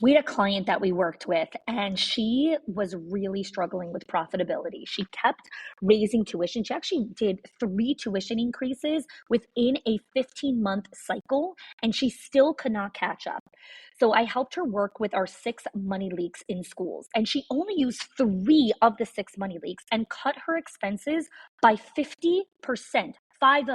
We had a client that we worked with, and she was really struggling with profitability. She kept raising tuition. She actually did 3 tuition increases within a 15-month cycle, and she still could not catch up. So I helped her work with our 6 money leaks in schools, and she only used 3 of the 6 money leaks and cut her expenses by 50%. 50.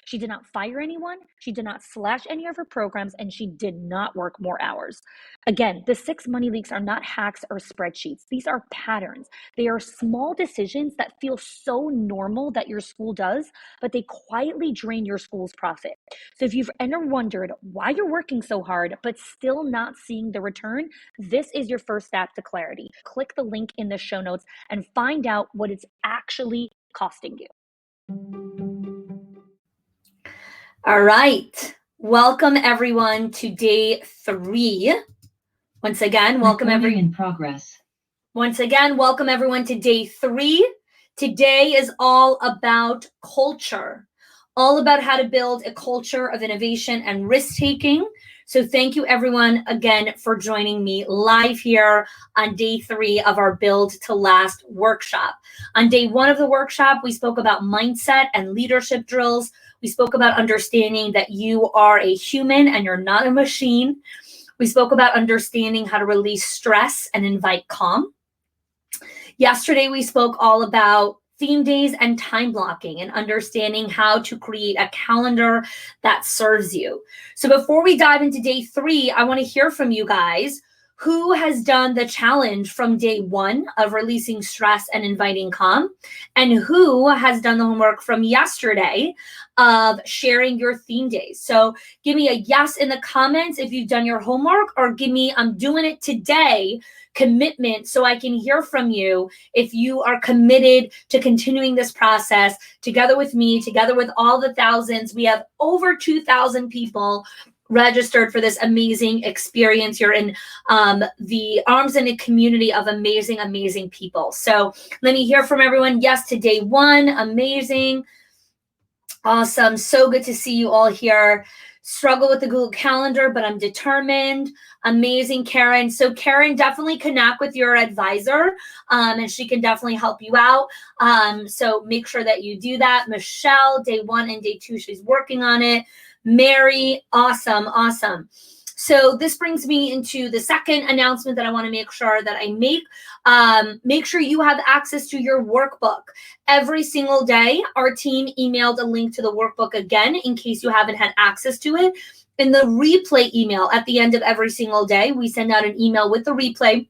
She did not fire anyone, she did not slash any of her programs, and she did not work more hours. Again, the 6 money leaks are not hacks or spreadsheets. These are patterns. They are small decisions that feel so normal that your school does, but they quietly drain your school's profit. So if you've ever wondered why you're working so hard, but still not seeing the return, this is your first step to clarity. Click the link in the show notes and find out what it's actually costing you. All right. Welcome everyone to day 3. Once again, welcome everyone to day 3. Today is all about culture, all about how to build a culture of innovation and risk-taking. So thank you everyone again for joining me live here on day 3 of our Build to Last workshop. On day 1 of the workshop, we spoke about mindset and leadership drills. We spoke about understanding that you are a human and you're not a machine. We spoke about understanding how to release stress and invite calm. Yesterday, we spoke all about theme days and time blocking and understanding how to create a calendar that serves you. So before we dive into day 3, I want to hear from you guys. Who has done the challenge from day 1 of releasing stress and inviting calm? And who has done the homework from yesterday of sharing your theme days? So give me a yes in the comments if you've done your homework, or give me I'm doing it today commitment so I can hear from you if you are committed to continuing this process together with me, together with all the thousands. We have over 2,000 people registered for this amazing experience. You're in the arms and a community of amazing people. So let me hear from everyone. Yes to day 1. Amazing. Awesome. So good to see you all here. Struggle with the Google Calendar, but I'm determined. Amazing, Karen. So Karen, definitely connect with your advisor, and she can definitely help you out. So make sure that you do that. Michelle, day 1 and day 2, she's working on it. Mary, awesome. So this brings me into the second announcement that I want to make sure that I make. Make sure you have access to your workbook. Every single day, our team emailed a link to the workbook again, in case you haven't had access to it. In the replay email at the end of every single day, we send out an email with the replay.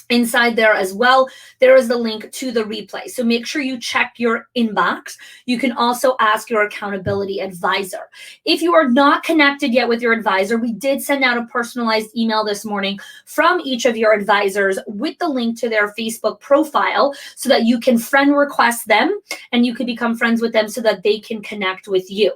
Inside there as well, there is the link to the replay. So make sure you check your inbox. You can also ask your accountability advisor. If you are not connected yet with your advisor, we did send out a personalized email this morning from each of your advisors with the link to their Facebook profile so that you can friend request them and you can become friends with them so that they can connect with you.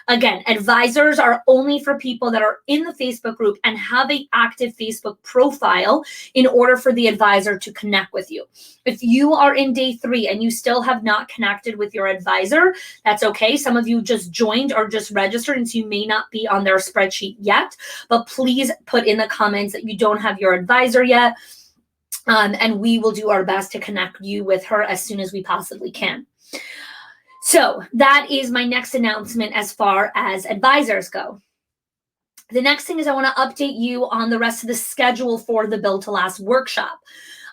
Again, advisors are only for people that are in the Facebook group and have an active Facebook profile in order for the advisor to connect with you. If you are in day 3 and you still have not connected with your advisor, that's okay. Some of you just joined or just registered, and so you may not be on their spreadsheet yet, but please put in the comments that you don't have your advisor yet, and we will do our best to connect you with her as soon as we possibly can. So that is my next announcement as far as advisors go. The next thing is I want to update you on the rest of the schedule for the Build to Last workshop.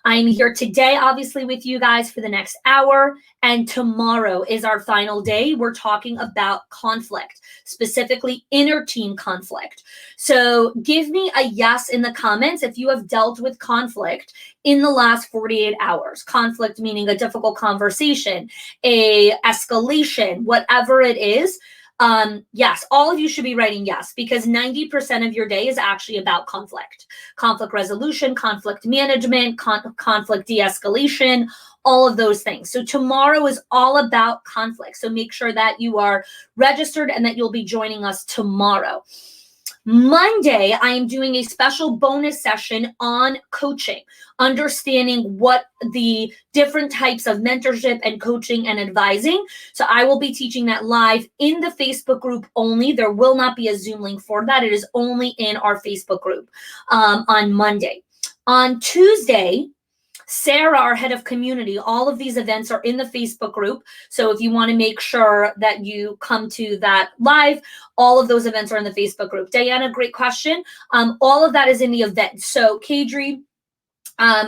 I'm here today, obviously, with you guys for the next hour, and tomorrow is our final day. We're talking about conflict, specifically inner team conflict. So give me a yes in the comments if you have dealt with conflict in the last 48 hours. Conflict meaning a difficult conversation, a escalation, whatever it is. Yes, all of you should be writing yes, because 90% of your day is actually about conflict resolution, conflict management, conflict de-escalation, all of those things. So tomorrow is all about conflict. So make sure that you are registered and that you'll be joining us tomorrow. Monday, I am doing a special bonus session on coaching, understanding what the different types of mentorship and coaching and advising. So I will be teaching that live in the Facebook group only. There will not be a Zoom link for that. It is only in our Facebook group on Monday. On Tuesday, Sara, our head of community, all of these events are in the Facebook group. So if you want to make sure that you come to that live, all of those events are in the Facebook group. Diana, great question. All of that is in the event. So Kadri,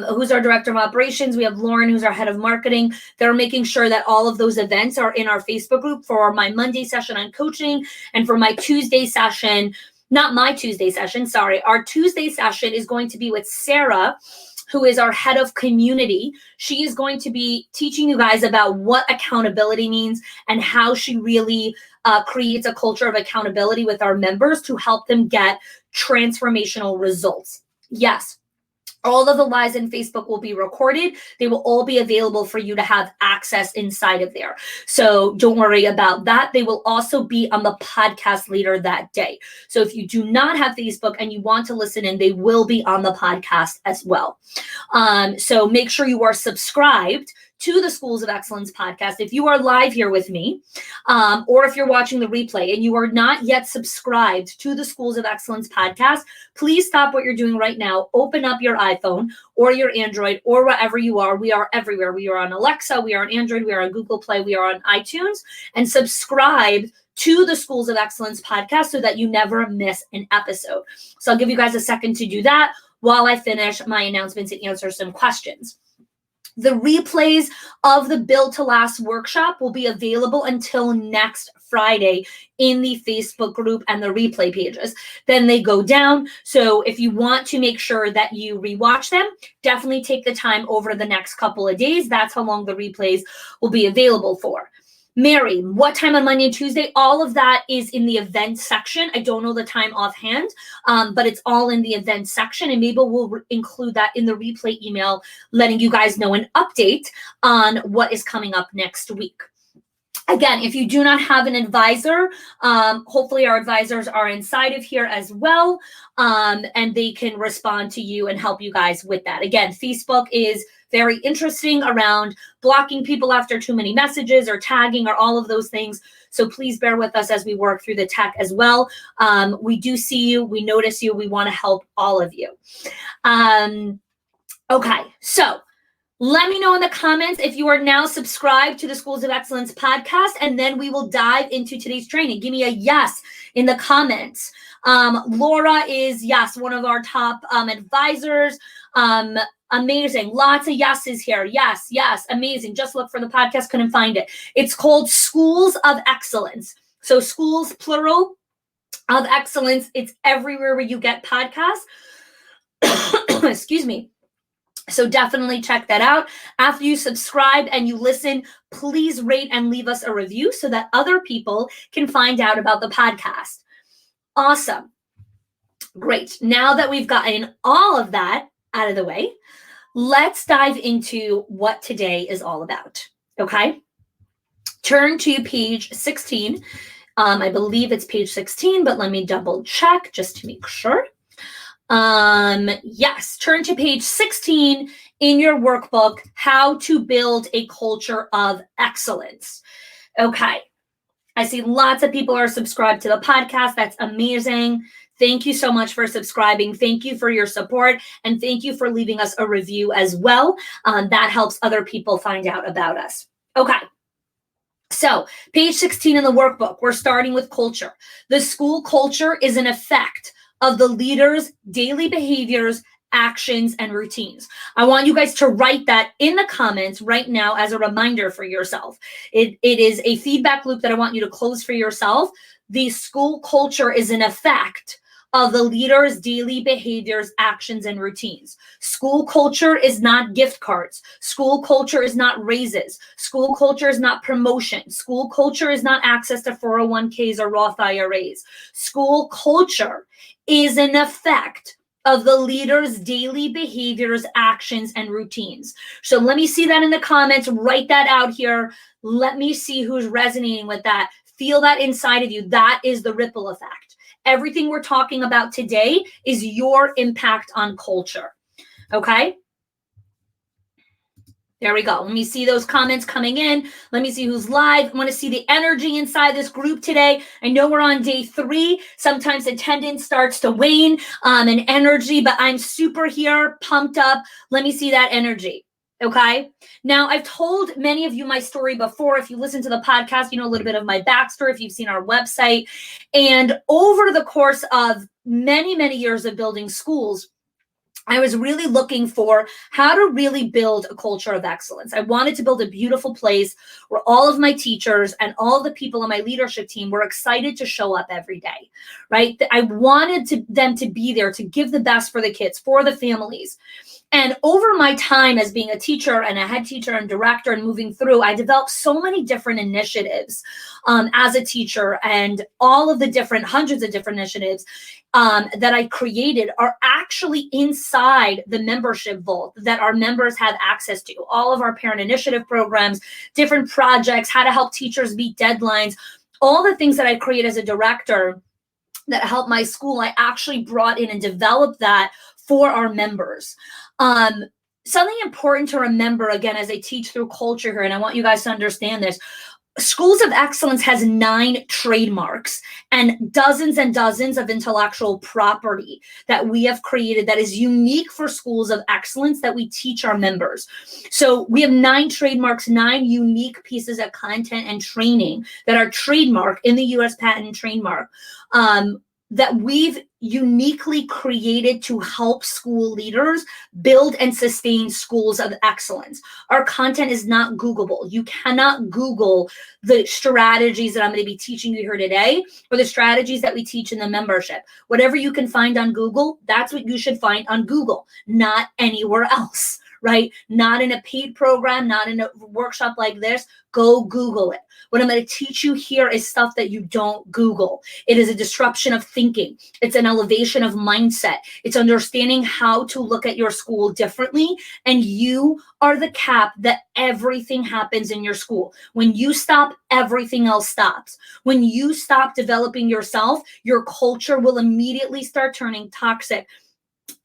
who's our director of operations. We have Lauren, who's our head of marketing. They're making sure that all of those events are in our Facebook group for my Monday session on coaching and for my Tuesday session. Not my Tuesday session, sorry. Our Tuesday session is going to be with Sara, who is our head of community. She is going to be teaching you guys about what accountability means and how she really creates a culture of accountability with our members to help them get transformational results. Yes. All of the lives in Facebook will be recorded. They will all be available for you to have access inside of there. So don't worry about that. They will also be on the podcast later that day. So if you do not have Facebook and you want to listen in, they will be on the podcast as well. So make sure you are subscribed to the Schools of Excellence podcast. If you are live here with me, or if you're watching the replay and you are not yet subscribed to the Schools of Excellence podcast, please stop what you're doing right now. Open up your iPhone or your Android or wherever you are. We are everywhere. We are on Alexa, we are on Android, we are on Google Play, we are on iTunes, and subscribe to the Schools of Excellence podcast so that you never miss an episode. So I'll give you guys a second to do that while I finish my announcements and answer some questions. The replays of the Build to Last workshop will be available until next Friday in the Facebook group and the replay pages. Then they go down. So if you want to make sure that you rewatch them, definitely take the time over the next couple of days. That's how long the replays will be available for. Mary, what time on Monday and Tuesday? All of that is in the event section. I don't know the time offhand, but it's all in the event section. And maybe we'll include that in the replay email, letting you guys know an update on what is coming up next week. Again, if you do not have an advisor, hopefully our advisors are inside of here as well, and they can respond to you and help you guys with that. Again, Facebook is very interesting around blocking people after too many messages or tagging or all of those things. So please bear with us as we work through the tech as well. We do see you. We notice you. We want to help all of you. Okay, so let me know in the comments if you are now subscribed to the Schools of Excellence podcast, and then we will dive into today's training. Give me a yes in the comments. Laura is, yes, one of our top advisors. Amazing. Lots of yeses here. Yes, yes. Amazing. Just look for the podcast. Couldn't find it. It's called Schools of Excellence. So schools, plural, of excellence. It's everywhere where you get podcasts. Excuse me. So definitely check that out. After you subscribe and you listen, please rate and leave us a review so that other people can find out about the podcast. Awesome. Great. Now that we've gotten all of that out of the way, let's dive into what today is all about. Okay. Turn to page 16. I believe it's page 16, but let me double check just to make sure. Yes, turn to page 16 in your workbook, How to Build a Culture of Excellence. Okay. I see lots of people are subscribed to the podcast. That's amazing. Thank you so much for subscribing. Thank you for your support. And thank you for leaving us a review as well. That helps other people find out about us. Okay. So page 16 in the workbook, we're starting with culture. The school culture is an effect of the leader's daily behaviors, actions, and routines. I want you guys to write that in the comments right now as a reminder for yourself. It is a feedback loop that I want you to close for yourself. The school culture is an effect of the leader's daily behaviors, actions, and routines. School culture is not gift cards. School culture is not raises. School culture is not promotion. School culture is not access to 401ks or Roth IRAs. School culture is an effect of the leader's daily behaviors, actions, and routines. So let me see that in the comments. Write that out here. Let me see who's resonating with that. Feel that inside of you. That is the ripple effect. everything we're talking about today is your impact on culture. Okay? There we go. Let me see those comments coming in. Let me see who's live. I want to see the energy inside this group today. I know we're on day 3. Sometimes attendance starts to wane and energy, but I'm super here, pumped up. Let me see that energy. Okay. Now, I've told many of you my story before. If you listen to the podcast, you know a little bit of my backstory, if you've seen our website. And over the course of many, many years of building schools, I was really looking for how to really build a culture of excellence. I wanted to build a beautiful place where all of my teachers and all of the people on my leadership team were excited to show up every day, right? I wanted them to be there to give the best for the kids, for the families. And over my time as being a teacher and a head teacher and director and moving through, I developed so many different initiatives as a teacher, and all of the different hundreds of different initiatives that I created are actually inside the membership vault that our members have access to. All of our parent initiative programs, different projects, how to help teachers meet deadlines, all the things that I create as a director that help my school, I actually brought in and developed that for our members. Something important to remember, again, as I teach through culture here, and I want you guys to understand this, Schools of Excellence has 9 trademarks and dozens of intellectual property that we have created that is unique for Schools of Excellence that we teach our members. So we have 9 trademarks, 9 unique pieces of content and training that are trademarked in the U.S. Patent and Trademark that we've uniquely created to help school leaders build and sustain schools of excellence. Our content is not Googleable. You cannot Google the strategies that I'm going to be teaching you here today or the strategies that we teach in the membership. Whatever you can find on Google, that's what you should find on Google, not anywhere else, right? Not in a paid program, not in a workshop like this. Go Google it. What I'm going to teach you here is stuff that you don't Google. It is a disruption of thinking. It's an elevation of mindset. It's understanding how to look at your school differently. And you are the cap that everything happens in your school. When you stop, everything else stops. When you stop developing yourself, your culture will immediately start turning toxic.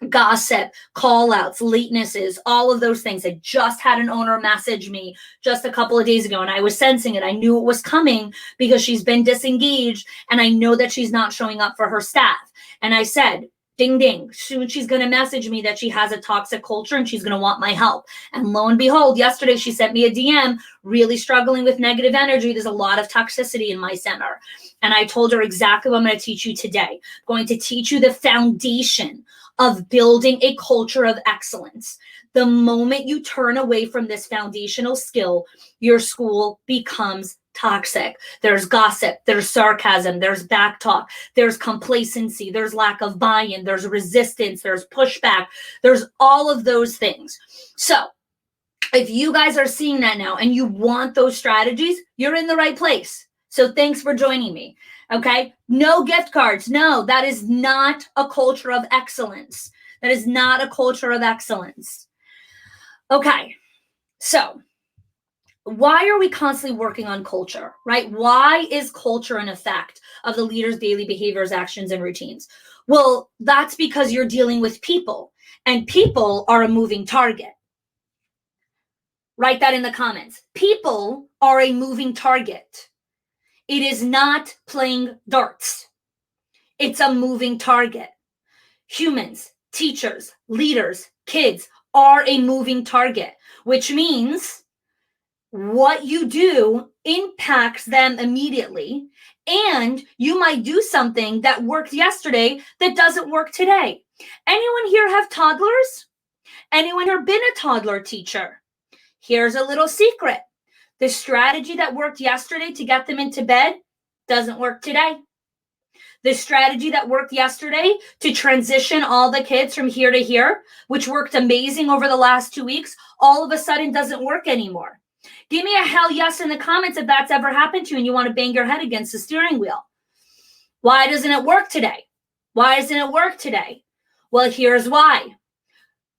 Gossip, call outs, latenesses, all of those things. I just had an owner message me just a couple of days ago, and I was sensing it. I knew it was coming because she's been disengaged, and I know that she's not showing up for her staff. And I said, ding, ding, soon she's going to message me that she has a toxic culture and she's going to want my help. And lo and behold, yesterday she sent me a DM, really struggling with negative energy. There's a lot of toxicity in my center. And I told her exactly what I'm going to teach you today. I'm going to teach you the foundation of building a culture of excellence. The moment you turn away from this foundational skill, your school becomes toxic. There's gossip, there's sarcasm, there's backtalk, there's complacency, there's lack of buy-in, there's resistance, there's pushback, there's all of those things. So if you guys are seeing that now and you want those strategies, you're in the right place. So thanks for joining me. Okay. No gift cards. No, that is not a culture of excellence. That is not a culture of excellence. Okay. So why are we constantly working on culture, right? Why is culture an effect of the leader's daily behaviors, actions, and routines? Well, that's because you're dealing with people, and people are a moving target. Write that in the comments. People are a moving target. It is not playing darts. It's a moving target. Humans, teachers, leaders, kids are a moving target, which means what you do impacts them immediately. And you might do something that worked yesterday that doesn't work today. Anyone here have toddlers? Anyone here been a toddler teacher? Here's a little secret. The strategy that worked yesterday to get them into bed doesn't work today. The strategy that worked yesterday to transition all the kids from here to here, which worked amazing over the last 2 weeks, all of a sudden doesn't work anymore. Give me a hell yes in the comments if that's ever happened to you and you want to bang your head against the steering wheel. Why doesn't it work today? Why doesn't it work today? Well, here's why.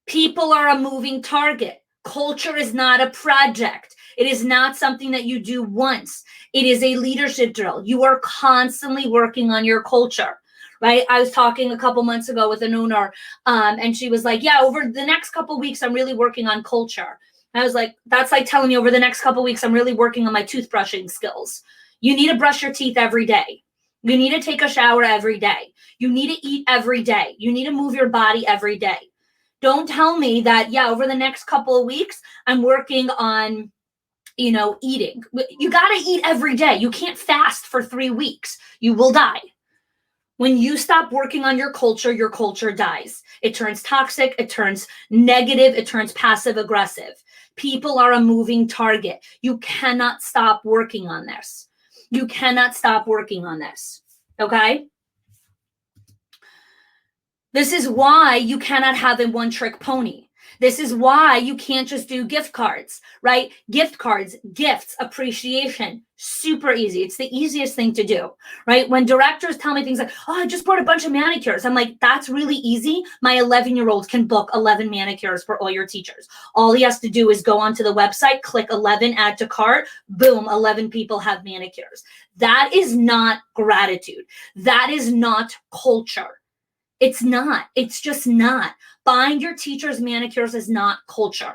People are a moving target. Culture is not a project. It is not something that you do once. It is a leadership drill. You are constantly working on your culture, right? I was talking a couple months ago with an owner, and she was like, yeah, over the next couple weeks, I'm really working on culture. And I was like, that's like telling me over the next couple weeks, I'm really working on my toothbrushing skills. You need to brush your teeth every day. You need to take a shower every day. You need to eat every day. You need to move your body every day. Don't tell me that, yeah, over the next couple of weeks, I'm working on, eating. You got to eat every day. You can't fast for 3 weeks. You will die. When you stop working on your culture dies. It turns toxic. It turns negative. It turns passive aggressive. People are a moving target. You cannot stop working on this. You cannot stop working on this. Okay? This is why you cannot have a one-trick pony. This is why you can't just do gift cards, right? Gift cards, gifts, appreciation, super easy. It's the easiest thing to do, right? When directors tell me things like, oh, I just bought a bunch of manicures. I'm like, that's really easy. My 11-year-old can book 11 manicures for all your teachers. All he has to do is go onto the website, click 11, add to cart, boom, 11 people have manicures. That is not gratitude. That is not culture. It's not. It's just not. Buying your teacher's manicures is not culture.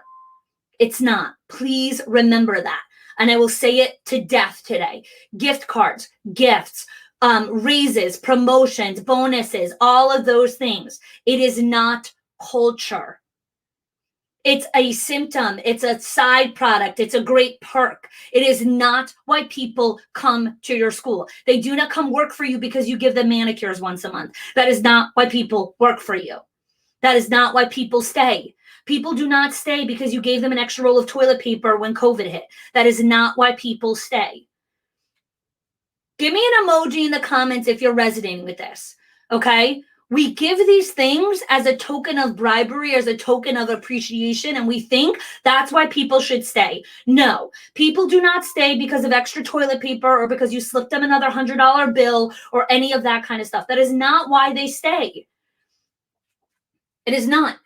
It's not. Please remember that. And I will say it to death today. Gift cards, gifts, raises, promotions, bonuses, all of those things. It is not culture. It's a symptom. It's a side product. It's a great perk. It is not why people come to your school. They do not come work for you because you give them manicures once a month. That is not why people work for you. That is not why people stay. People do not stay because you gave them an extra roll of toilet paper when COVID hit. That is not why people stay. Give me an emoji in the comments if you're resonating with this, okay? We give these things as a token of bribery, as a token of appreciation, and we think that's why people should stay. No, people do not stay because of extra toilet paper or because you slipped them another $100 bill or any of that kind of stuff. That is not why they stay. It is not.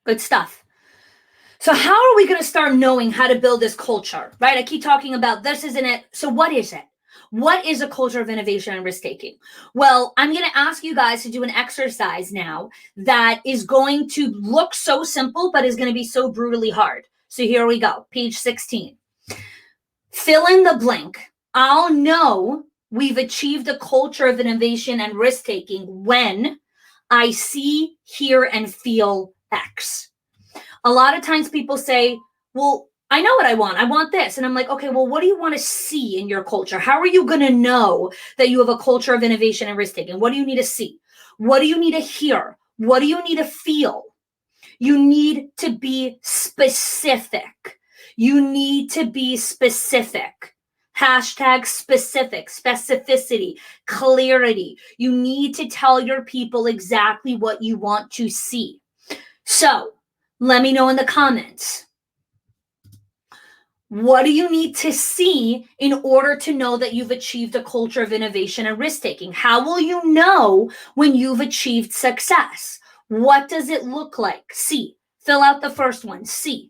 Good stuff. So how are we going to start knowing how to build this culture, right? I keep talking about this isn't it. So what is it? What is a culture of innovation and risk-taking? Well, I'm going to ask you guys to do an exercise now that is going to look so simple, but is going to be so brutally hard. So here we go. Page 16. Fill in the blank. I'll know we've achieved a culture of innovation and risk-taking when I see, hear, and feel X. A lot of times people say, well, I know what I want. I want this. And I'm like, okay, well, what do you want to see in your culture? How are you going to know that you have a culture of innovation and risk-taking? What do you need to see? What do you need to hear? What do you need to feel? You need to be specific. You need to be specific. Hashtag specific, specificity, clarity. You need to tell your people exactly what you want to see. So let me know in the comments. What do you need to see in order to know that you've achieved a culture of innovation and risk-taking? How will you know when you've achieved success? What does it look like? C. Fill out the first one. C.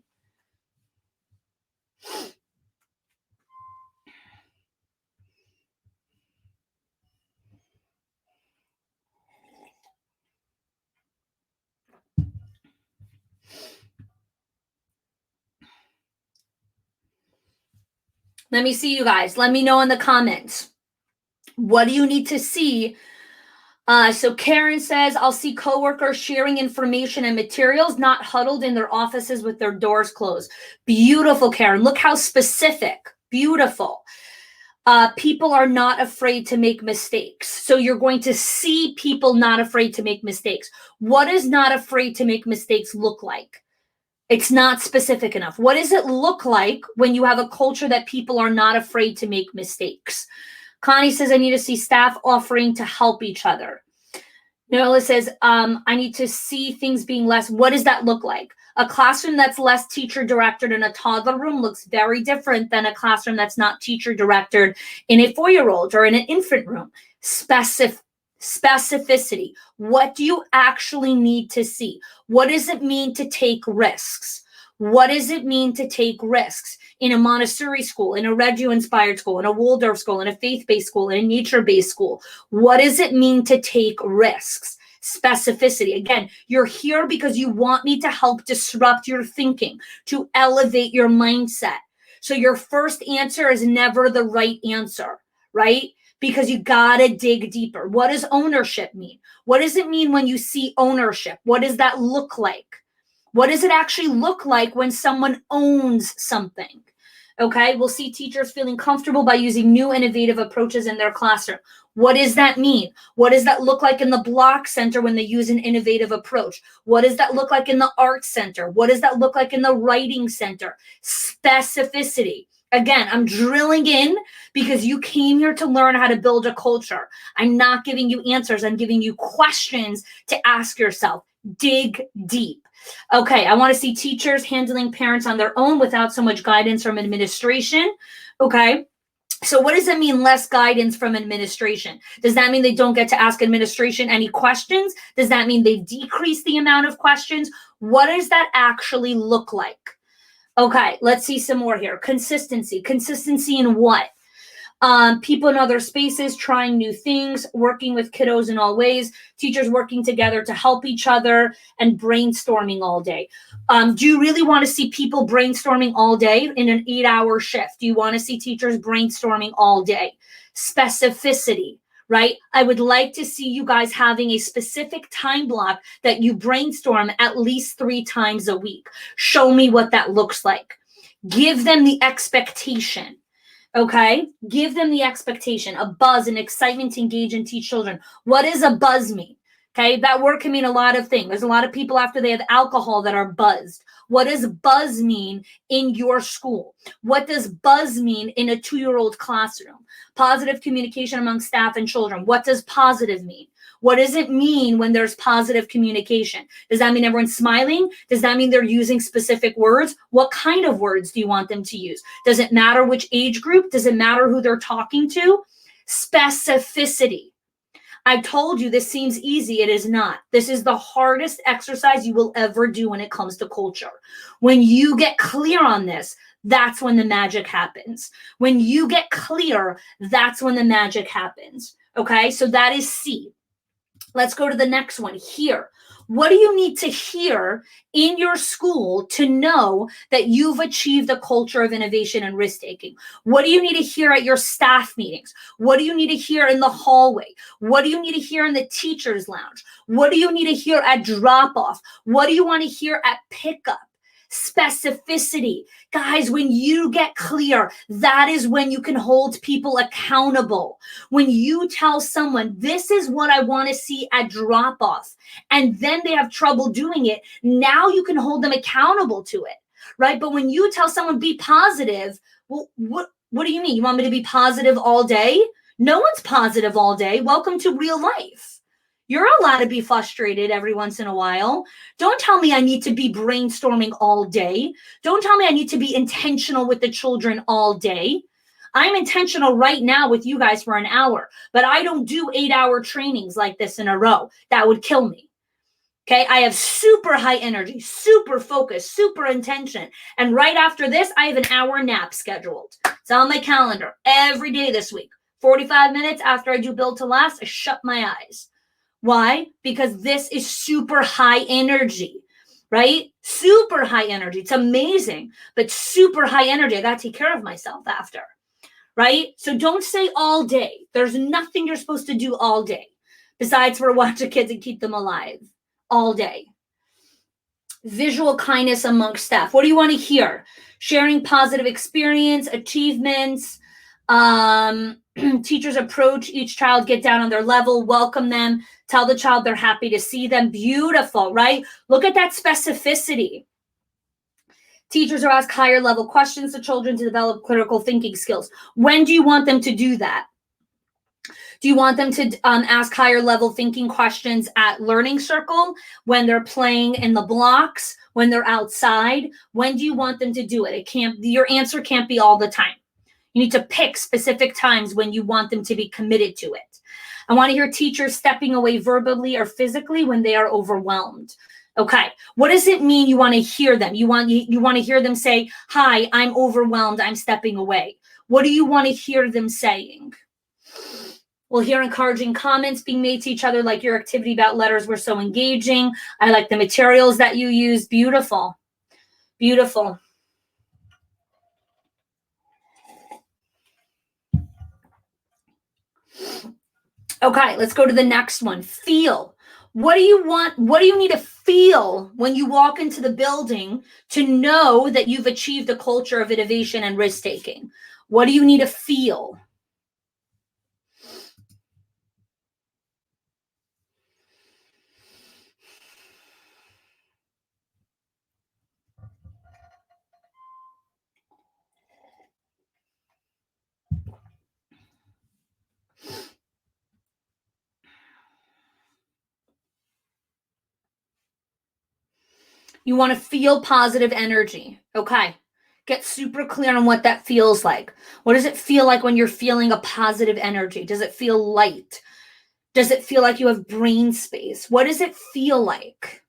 Let me see you guys. Let me know in the comments. What do you need to see? So Karen says, I'll see coworkers sharing information and materials, not huddled in their offices with their doors closed. Beautiful, Karen. Look how specific. Beautiful. People are not afraid to make mistakes. So you're going to see people not afraid to make mistakes. What does not afraid to make mistakes look like? It's not specific enough. What does it look like when you have a culture that people are not afraid to make mistakes? Connie says, I need to see staff offering to help each other. Nola says, I need to see things being less. What does that look like? A classroom that's less teacher-directed in a toddler room looks very different than a classroom that's not teacher-directed in a 4-year-old or in an infant room. Specificity. What do you actually need to see? What does it mean to take risks? What does it mean to take risks in a Montessori school, in a Reggio-inspired school, in a Waldorf school, in a faith-based school, in a nature-based school? What does it mean to take risks? Specificity. Again, you're here because you want me to help disrupt your thinking, to elevate your mindset. So your first answer is never the right answer, right? Because you gotta dig deeper. What does ownership mean? What does it mean when you see ownership? What does that look like? What does it actually look like when someone owns something? Okay, we'll see teachers feeling comfortable by using new innovative approaches in their classroom. What does that mean? What does that look like in the block center when they use an innovative approach? What does that look like in the art center? What does that look like in the writing center? Specificity. Again, I'm drilling in because you came here to learn how to build a culture. I'm not giving you answers. I'm giving you questions to ask yourself. Dig deep. Okay, I want to see teachers handling parents on their own without so much guidance from administration. Okay, so what does it mean, less guidance from administration? Does that mean they don't get to ask administration any questions? Does that mean they've decreased the amount of questions? What does that actually look like? Okay, let's see some more here. Consistency. Consistency in what? People in other spaces, trying new things, working with kiddos in all ways, teachers working together to help each other, and brainstorming all day. Do you really want to see people brainstorming all day in an 8-hour shift? Do you want to see teachers brainstorming all day? Specificity, right? I would like to see you guys having a specific time block that you brainstorm at least 3 times a week. Show me what that looks like. Give them the expectation. Okay, give them the expectation, a buzz, an excitement to engage and teach children. What does a buzz mean? Okay, that word can mean a lot of things. There's a lot of people after they have alcohol that are buzzed. What does buzz mean in your school? What does buzz mean in a 2-year-old classroom? Positive communication among staff and children. What does positive mean? What does it mean when there's positive communication? Does that mean everyone's smiling? Does that mean they're using specific words? What kind of words do you want them to use? Does it matter which age group? Does it matter who they're talking to? Specificity. I told you this seems easy. It is not. This is the hardest exercise you will ever do when it comes to culture. When you get clear on this, that's when the magic happens. When you get clear, that's when the magic happens. Okay, so that is C. Let's go to the next one. Hear. What do you need to hear in your school to know that you've achieved a culture of innovation and risk-taking? What do you need to hear at your staff meetings? What do you need to hear in the hallway? What do you need to hear in the teacher's lounge? What do you need to hear at drop-off? What do you want to hear at pickup? Specificity. Guys, when you get clear, that is when you can hold people accountable. When you tell someone, this is what I want to see at drop-off, and then they have trouble doing it, now you can hold them accountable to it, right? But when you tell someone, be positive, well, what do you mean? You want me to be positive all day? No one's positive all day. Welcome to real life. You're allowed to be frustrated every once in a while. Don't tell me I need to be brainstorming all day. Don't tell me I need to be intentional with the children all day. I'm intentional right now with you guys for an hour, but I don't do 8-hour trainings like this in a row. That would kill me. Okay, I have super high energy, super focus, super intention. And right after this, I have an hour nap scheduled. It's on my calendar every day this week. 45 minutes after I do Build to Last, I shut my eyes. Why? Because this is super high energy, right? Super high energy. It's amazing, but super high energy. I got to take care of myself after, right? So don't say all day. There's nothing you're supposed to do all day besides for watch the kids and keep them alive all day. Visual kindness amongst staff. What do you want to hear? Sharing positive experience, achievements, teachers approach each child, get down on their level, welcome them, tell the child they're happy to see them. Beautiful, right? Look at that specificity. Teachers are asked higher level questions to children to develop critical thinking skills. When do you want them to do that? Do you want them to ask higher level thinking questions at learning circle, when they're playing in the blocks, when they're outside? When do you want them to do it? Your answer can't be all the time. You need to pick specific times when you want them to be committed to it. I want to hear teachers stepping away verbally or physically when they are overwhelmed. Okay, what does it mean you want to hear them? You want to hear them say, "Hi, I'm overwhelmed, I'm stepping away." What do you want to hear them saying? We'll hear encouraging comments being made to each other, like your activity about letters were so engaging. I like the materials that you use. Beautiful. Beautiful. Okay, let's go to the next one. Feel. What do you want? What do you need to feel when you walk into the building to know that you've achieved a culture of innovation and risk taking? What do you need to feel? You want to feel positive energy. Okay. Get super clear on what that feels like. What does it feel like when you're feeling a positive energy? Does it feel light? Does it feel like you have brain space? What does it feel like?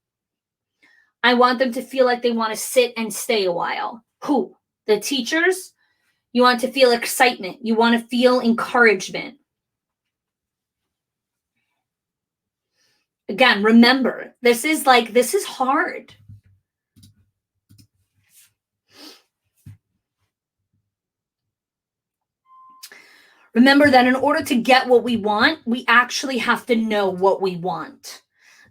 I want them to feel like they want to sit and stay a while. Who? The teachers? You want to feel excitement. You want to feel encouragement. Again, remember, this is hard. Remember that in order to get what we want, we actually have to know what we want.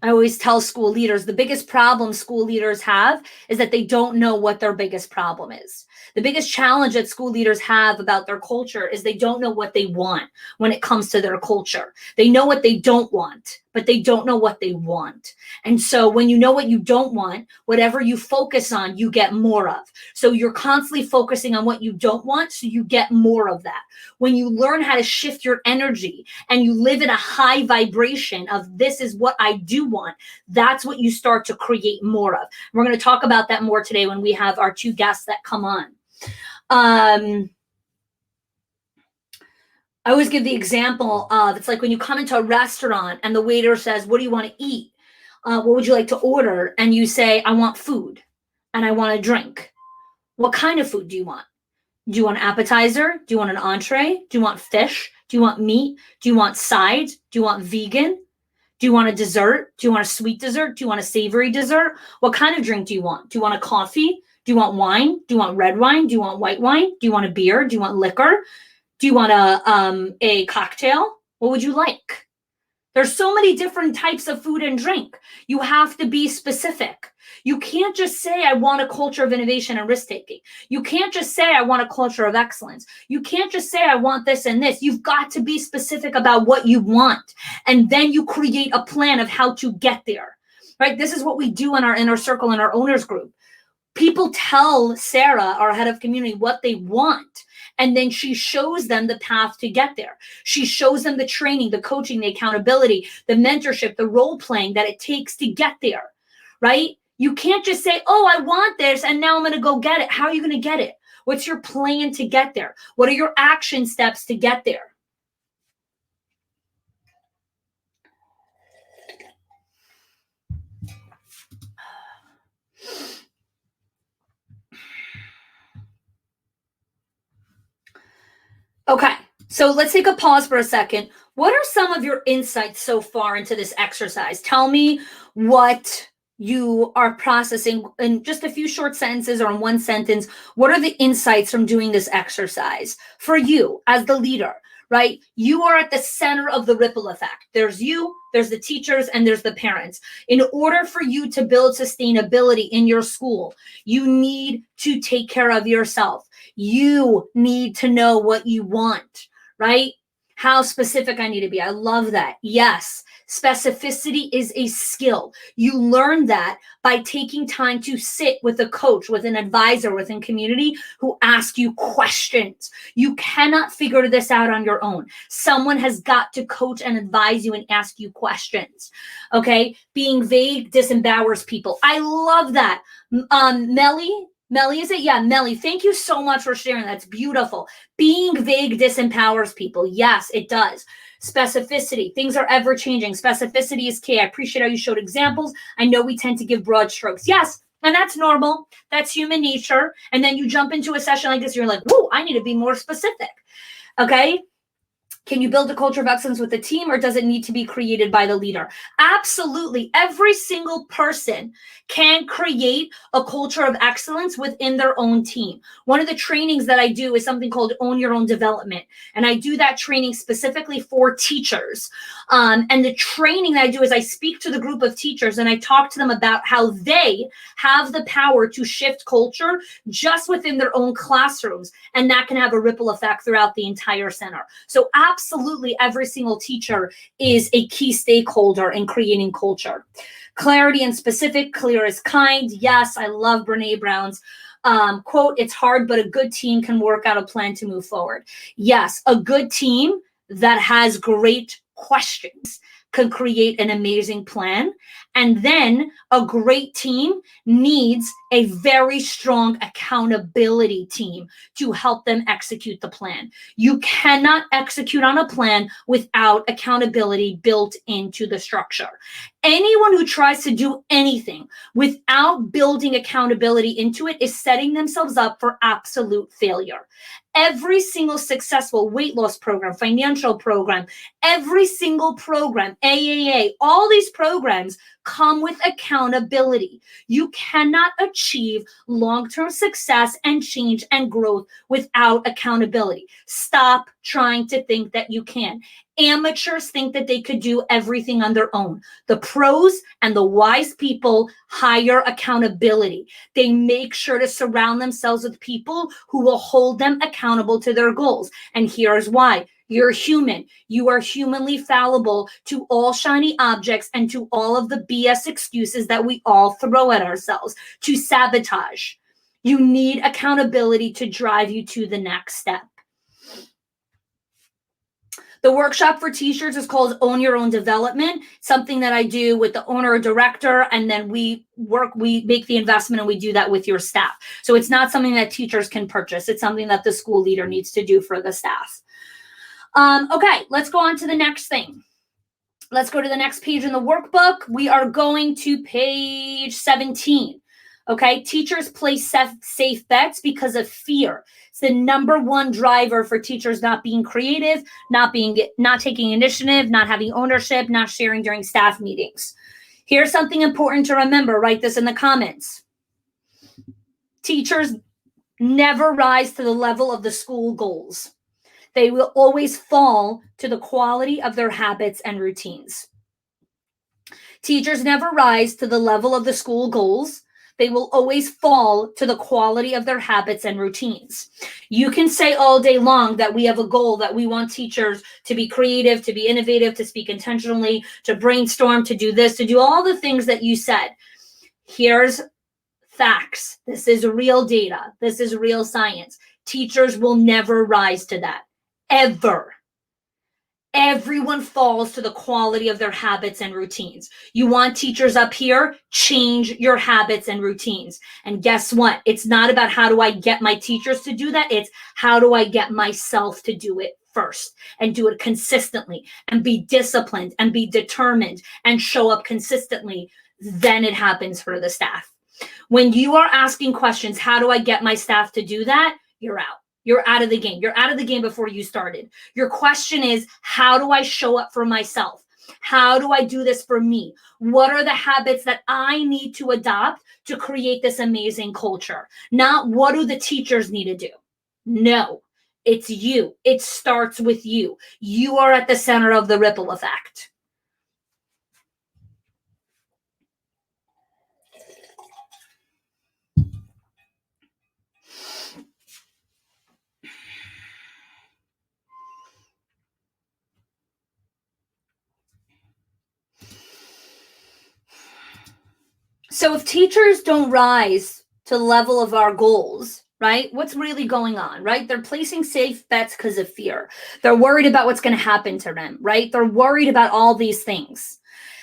I always tell school leaders the biggest problem school leaders have is that they don't know what their biggest problem is. The biggest challenge that school leaders have about their culture is they don't know what they want when it comes to their culture. They know what they don't want, but they don't know what they want. And so when you know what you don't want, whatever you focus on, you get more of. So you're constantly focusing on what you don't want, so you get more of that. When you learn how to shift your energy and you live in a high vibration of this is what I do want, that's what you start to create more of. We're going to talk about that more today when we have our two guests that come on. I always give the example of, it's like when you come into a restaurant and the waiter says, "What do you want to eat? What would you like to order?" And you say, "I want food and I want a drink." What kind of food do you want? Do you want an appetizer? Do you want an entree? Do you want fish? Do you want meat? Do you want sides? Do you want vegan? Do you want a dessert? Do you want a sweet dessert? Do you want a savory dessert? What kind of drink do you want? Do you want a coffee? Do you want wine? Do you want red wine? Do you want white wine? Do you want a beer? Do you want liquor? Do you want a cocktail? What would you like? There's so many different types of food and drink. You have to be specific. You can't just say, "I want a culture of innovation and risk taking." You can't just say, "I want a culture of excellence." You can't just say, "I want this and this." You've got to be specific about what you want. And then you create a plan of how to get there, right? This is what we do in our inner circle, in our owners group. People tell Sara, our head of community, what they want. And then she shows them the path to get there. She shows them the training, the coaching, the accountability, the mentorship, the role playing that it takes to get there, right? You can't just say, "Oh, I want this, and now I'm going to go get it." How are you going to get it? What's your plan to get there? What are your action steps to get there? Okay, so let's take a pause for a second. What are some of your insights so far into this exercise? Tell me what you are processing in just a few short sentences or in one sentence. What are the insights from doing this exercise for you as the leader, right? You are at the center of the ripple effect. There's you, there's the teachers, and there's the parents. In order for you to build sustainability in your school, you need to take care of yourself. You need to know what you want, right? How specific I need to be. I love that. Yes, specificity is a skill. You learn that by taking time to sit with a coach, with an advisor, within community who ask you questions. You cannot figure this out on your own. Someone has got to coach and advise you and ask you questions. Okay? Being vague disempowers people. I love that. Melly, Melly, is it? Yeah, Melly, thank you so much for sharing. That's beautiful. Being vague disempowers people. Yes, it does. Specificity. Things are ever changing. Specificity is key. I appreciate how you showed examples. I know we tend to give broad strokes. Yes, and that's normal. That's human nature. And then you jump into a session like this, you're like, whoa, I need to be more specific. Okay. Can you build a culture of excellence with the team, or does it need to be created by the leader? Absolutely. Every single person can create a culture of excellence within their own team. One of the trainings that I do is something called Own Your Own Development. And I do that training specifically for teachers. And the training that I do is I speak to the group of teachers and I talk to them about how they have the power to shift culture just within their own classrooms. And that can have a ripple effect throughout the entire center. So absolutely every single teacher is a key stakeholder in creating culture. Clarity and specific, clear as kind. Yes, I love Brene Brown's quote, it's hard, but a good team can work out a plan to move forward. Yes, a good team that has great questions can create an amazing plan. And then a great team needs a very strong accountability team to help them execute the plan. You cannot execute on a plan without accountability built into the structure. Anyone who tries to do anything without building accountability into it is setting themselves up for absolute failure. Every single successful weight loss program, financial program, every single program, AAA, all these programs come with accountability. You cannot achieve long-term success and change and growth without accountability. Stop trying to think that you can. Amateurs think that they could do everything on their own. The pros and the wise people hire accountability. They make sure to surround themselves with people who will hold them accountable to their goals. And here's why. You're human. You are humanly fallible to all shiny objects and to all of the BS excuses that we all throw at ourselves, to sabotage. You need accountability to drive you to the next step. The workshop for teachers is called Own Your Own Development, something that I do with the owner or director, and then we make the investment and we do that with your staff. So it's not something that teachers can purchase. It's something that the school leader needs to do for the staff. Okay, let's go on to the next thing. Let's go to the next page in the workbook. We are going to page 17. Okay, teachers place safe bets because of fear. It's the number one driver for teachers not being creative, not taking initiative, not having ownership, not sharing during staff meetings. Here's something important to remember. Write this in the comments. Teachers never rise to the level of the school goals. They will always fall to the quality of their habits and routines. Teachers never rise to the level of the school goals. They will always fall to the quality of their habits and routines. You can say all day long that we have a goal, that we want teachers to be creative, to be innovative, to speak intentionally, to brainstorm, to do this, to do all the things that you said. Here's facts. This is real data. This is real science. Teachers will never rise to that. Ever. Everyone falls to the quality of their habits and routines. You want teachers up here? Change your habits and routines. And guess what? It's not about how do I get my teachers to do that. It's how do I get myself to do it first and do it consistently and be disciplined and be determined and show up consistently. Then it happens for the staff. When you are asking questions, how do I get my staff to do that? You're out. You're out of the game. You're out of the game before you started. Your question is, how do I show up for myself? How do I do this for me? What are the habits that I need to adopt to create this amazing culture? Not what do the teachers need to do? No, it's you. It starts with you. You are at the center of the ripple effect. So if teachers don't rise to the level of our goals, right? What's really going on, right? They're placing safe bets because of fear. They're worried about what's going to happen to them, right? They're worried about all these things.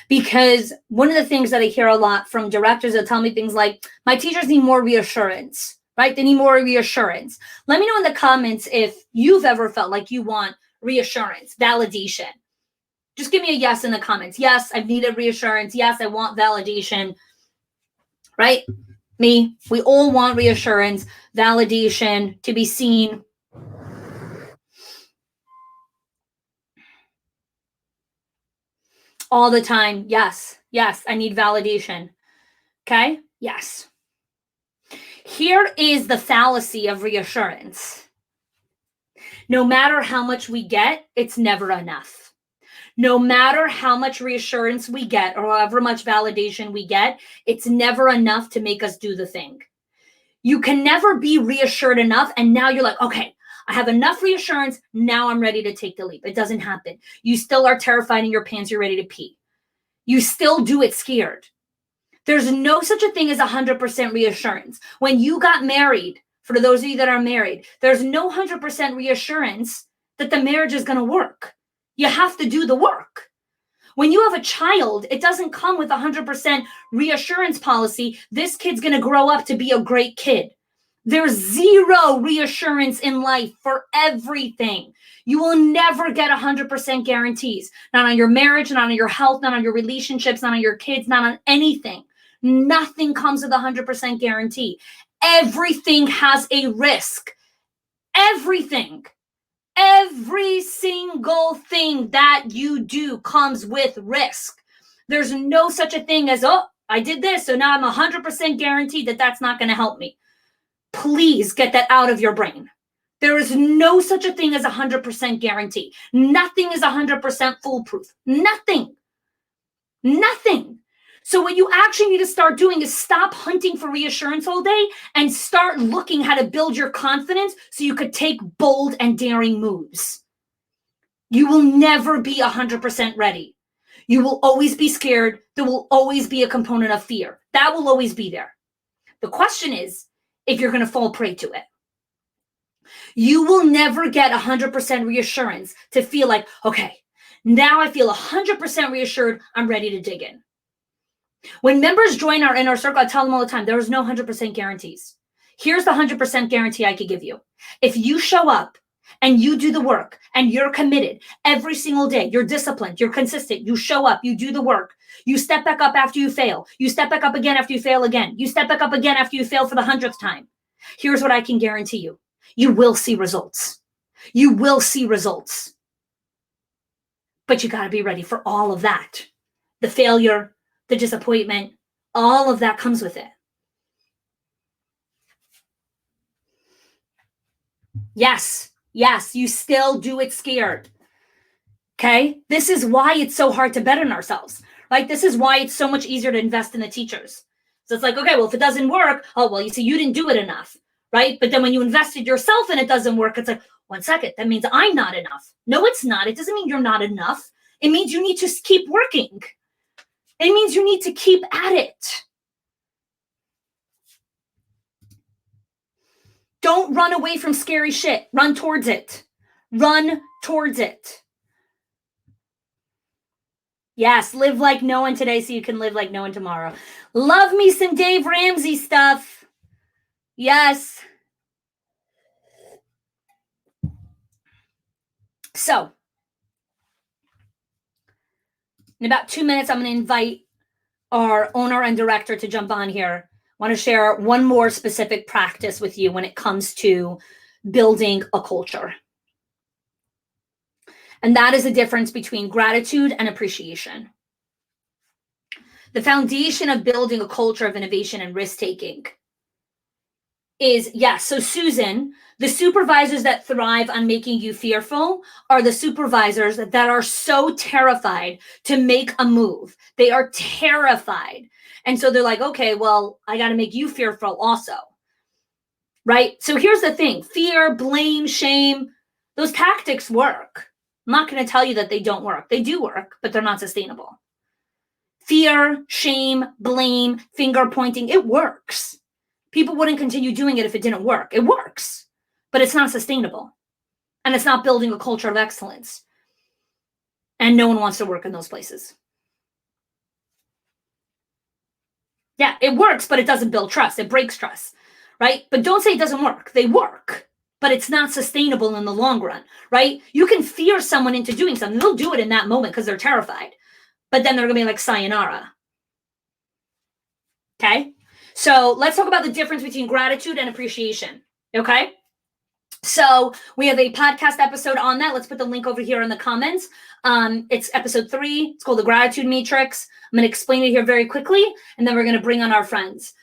Because one of the things that I hear a lot from directors that tell me things like, my teachers need more reassurance, right? They need more reassurance. Let me know in the comments if you've ever felt like you want reassurance, validation. Just give me a yes in the comments. Yes, I've needed reassurance. Yes, I want validation, right? Me, we all want reassurance, validation, to be seen. All the time. Yes, yes, I need validation. Okay, yes. Here is the fallacy of reassurance. No matter how much we get, it's never enough. No matter how much reassurance we get or however much validation we get, it's never enough to make us do the thing. You can never be reassured enough. And now you're like, okay, I have enough reassurance. Now I'm ready to take the leap. It doesn't happen. You still are terrified in your pants. You're ready to pee. You still do it scared. There's no such a thing as 100% reassurance. When you got married, for those of you that are married, there's no 100% reassurance that the marriage is going to work. You have to do the work. When you have a child, it doesn't come with 100% reassurance policy. This kid's going to grow up to be a great kid. There's zero reassurance in life for everything. You will never get 100% guarantees. Not on your marriage, not on your health, not on your relationships, not on your kids, not on anything. Nothing comes with 100% guarantee. Everything has a risk. Everything. Every single thing that you do comes with risk. There's no such a thing as, oh, I did this, so now I'm 100% guaranteed that that's not going to help me. Please get that out of your brain. There is no such a thing as 100% guarantee. Nothing is 100% foolproof. Nothing. Nothing. So what you actually need to start doing is stop hunting for reassurance all day and start looking how to build your confidence so you could take bold and daring moves. You will never be 100% ready. You will always be scared. There will always be a component of fear. That will always be there. The question is if you're going to fall prey to it. You will never get 100% reassurance to feel like, okay, now I feel 100% reassured. I'm ready to dig in. When members join our inner circle, I tell them all the time, there is no 100% guarantees. Here's the 100% guarantee I could give you. If you show up and you do the work and you're committed every single day, you're disciplined, you're consistent, you show up, you do the work, you step back up after you fail, you step back up again after you fail again, you step back up again after you fail for the 100th time. Here's what I can guarantee you. You will see results. You will see results. But you got to be ready for all of that. The failure, the disappointment, all of that comes with it. Yes, you still do it scared. Okay? This is why it's so hard to bet on ourselves, right? This is why it's so much easier to invest in the teachers. So it's like, okay, well, if it doesn't work, oh, well, you see, you didn't do it enough, right? But then when you invested yourself and it doesn't work, it's like, 1 second, that means I'm not enough. No, it's not. It doesn't mean you're not enough. It means you need to keep working. It means you need to keep at it. Don't run away from scary shit. Run towards it. Run towards it. Yes, live like no one today so you can live like no one tomorrow. Love me some Dave Ramsey stuff. Yes. So, in about 2 minutes, I'm going to invite our owner and director to jump on here. I want to share one more specific practice with you when it comes to building a culture. And that is the difference between gratitude and appreciation. The foundation of building a culture of innovation and risk-taking is, yes, so Susan, the supervisors that thrive on making you fearful are the supervisors that are so terrified to make a move. They are terrified. And so they're like, okay, well, I got to make you fearful also, right? So here's the thing. Fear, blame, shame, those tactics work. I'm not going to tell you that they don't work. They do work, but they're not sustainable. Fear, shame, blame, finger pointing, it works. People wouldn't continue doing it if it didn't work. It works, but it's not sustainable. And it's not building a culture of excellence. And no one wants to work in those places. Yeah, it works, but it doesn't build trust. It breaks trust, right? But don't say it doesn't work. They work, but it's not sustainable in the long run, right? You can fear someone into doing something. They'll do it in that moment because they're terrified, but then they're going to be like, sayonara. Okay? So let's talk about the difference between gratitude and appreciation. Okay? So we have a podcast episode on that. Let's put the link over here in the comments. It's episode 3. It's called the Gratitude Matrix. I'm going to explain it here very quickly, and then we're going to bring on our friends.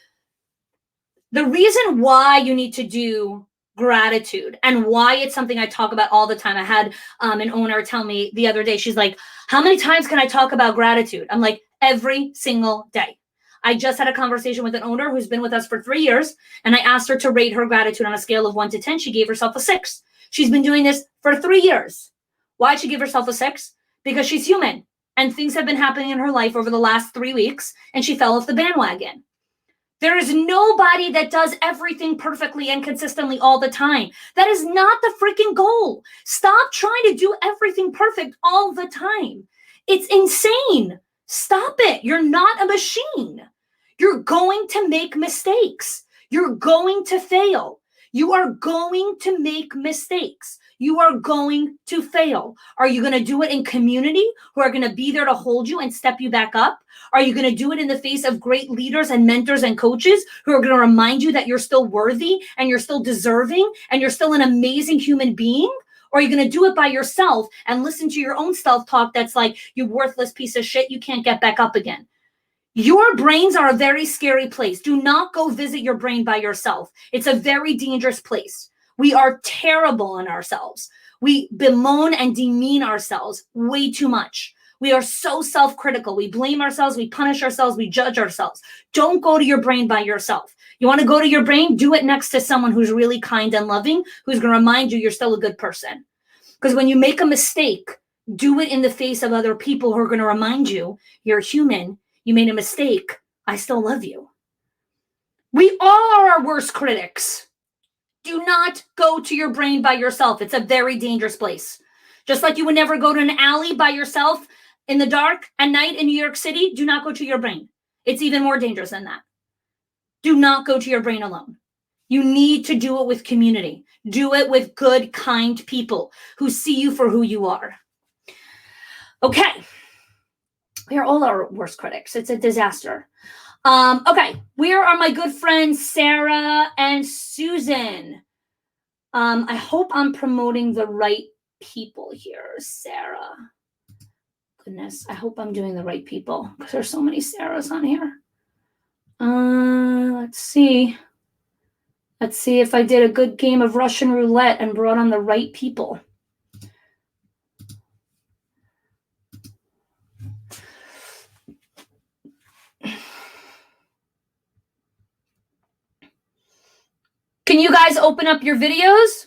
The reason why you need to do gratitude and why it's something I talk about all the time. I had an owner tell me the other day, she's like, how many times can I talk about gratitude? I'm like, every single day. I just had a conversation with an owner who's been with us for 3 years, and I asked her to rate her gratitude on a scale of 1 to 10. She gave herself a 6. She's been doing this for 3 years. Why'd she give herself a 6? Because she's human, and things have been happening in her life over the last 3 weeks, and she fell off the bandwagon. There is nobody that does everything perfectly and consistently all the time. That is not the freaking goal. Stop trying to do everything perfect all the time. It's insane. Stop it. You're not a machine. You're going to make mistakes. You're going to fail. You are going to make mistakes. You are going to fail. Are you going to do it in community who are going to be there to hold you and step you back up? Are you going to do it in the face of great leaders and mentors and coaches who are going to remind you that you're still worthy and you're still deserving and you're still an amazing human being? Or are you going to do it by yourself and listen to your own self-talk that's like, you worthless piece of shit, you can't get back up again? Your brains are a very scary place. Do not go visit your brain by yourself. It's a very dangerous place. We are terrible on ourselves. We bemoan and demean ourselves way too much. We are so self-critical. We blame ourselves. We punish ourselves. We judge ourselves. Don't go to your brain by yourself. You want to go to your brain? Do it next to someone who's really kind and loving, who's going to remind you you're still a good person. Because when you make a mistake, do it in the face of other people who are going to remind you you're human. You made a mistake. I still love you. We all are our worst critics. Do not go to your brain by yourself. It's a very dangerous place. Just like you would never go to an alley by yourself in the dark at night in New York City, do not go to your brain. It's even more dangerous than that. Do not go to your brain alone. You need to do it with community. Do it with good, kind people who see you for who you are. Okay. We are all our worst critics. It's a disaster. Okay. Where are my good friends, Sara and Susan? I hope I'm promoting the right people here, Sara. Goodness, I hope I'm doing the right people because there's so many Saras on here. Let's see. Let's see if I did a good game of Russian roulette and brought on the right people. Can you guys open up your videos?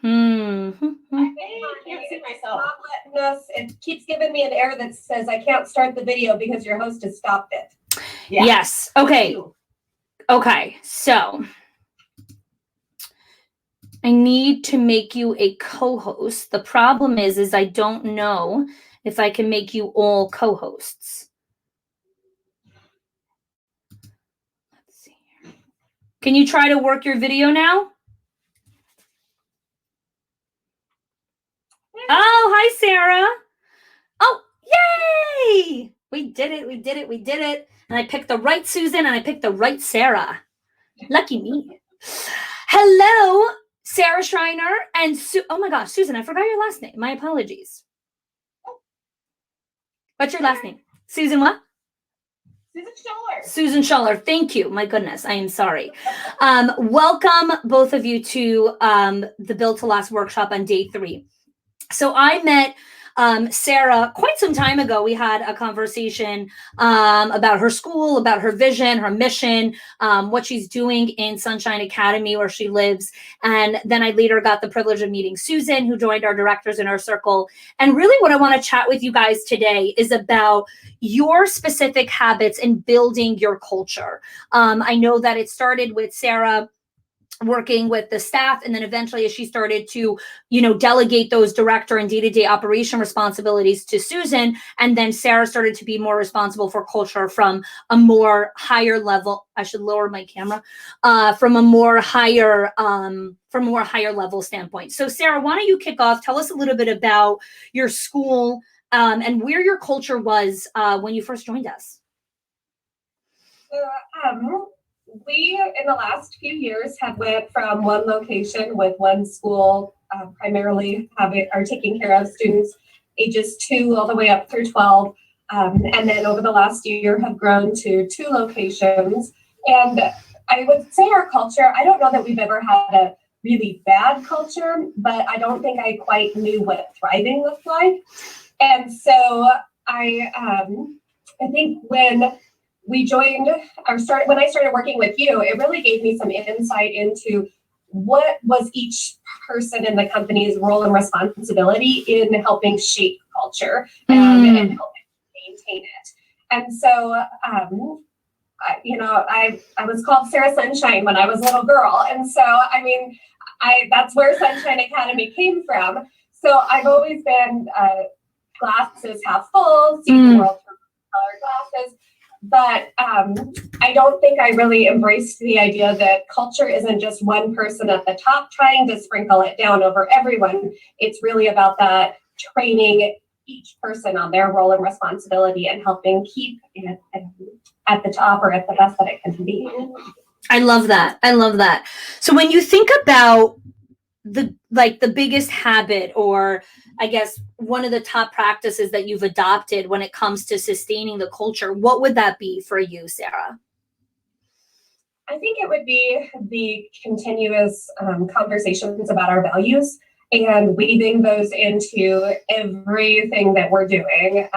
I can't see myself. Not letting us. It keeps giving me an error that says I can't start the video because your host has stopped it. Yeah. Yes. Okay. Okay. So I need to make you a co-host. The problem is I don't know if I can make you all co-hosts. Let's see here. Can you try to work your video now? Oh, hi, Sara. Oh, yay! We did it. We did it. We did it. And I picked the right Susan and I picked the right Sara. Lucky me. Hello, Sara Schreiner and oh my gosh, Susan, I forgot your last name. My apologies. What's your last name? Susan what? Susan Schuller. Susan Schuller. Thank you. My goodness, I am sorry. Welcome, both of you, to the Build to Last workshop on day 3. So I met Sara quite some time ago. We had a conversation about her school, about her vision, her mission, what she's doing in Sunshine Academy where she lives. And then I later got the privilege of meeting Susan, who joined our directors in our circle. And really what I want to chat with you guys today is about your specific habits in building your culture. I know that it started with Sara working with the staff. And then eventually, as she started to, delegate those director and day-to-day operation responsibilities to Susan, and then Sara started to be more responsible for culture from a more higher level. I should lower my camera, from a more higher level standpoint. So Sara, why don't you kick off? Tell us a little bit about your school, and where your culture was when you first joined us. We, in the last few years, have went from one location with one school, primarily are taking care of students ages 2 all the way up through 12. And then over the last year have grown to 2 locations. And I would say our culture, I don't know that we've ever had a really bad culture, but I don't think I quite knew what thriving looked like. And so I think when we joined when I started working with you, it really gave me some insight into what was each person in the company's role and responsibility in helping shape culture and helping maintain it. And so, I was called Sara Sunshine when I was a little girl. And so, that's where Sunshine Academy came from. So I've always been glasses half full, seeing the world through colored glasses. But I don't think I really embraced the idea that culture isn't just one person at the top trying to sprinkle it down over everyone. It's really about that training each person on their role and responsibility and helping keep it at the top or at the best that it can be. I love that. So when you think about the biggest habit, or I guess one of the top practices that you've adopted when it comes to sustaining the culture, what would that be for you, Sara? I think it would be the continuous conversations about our values and weaving those into everything that we're doing,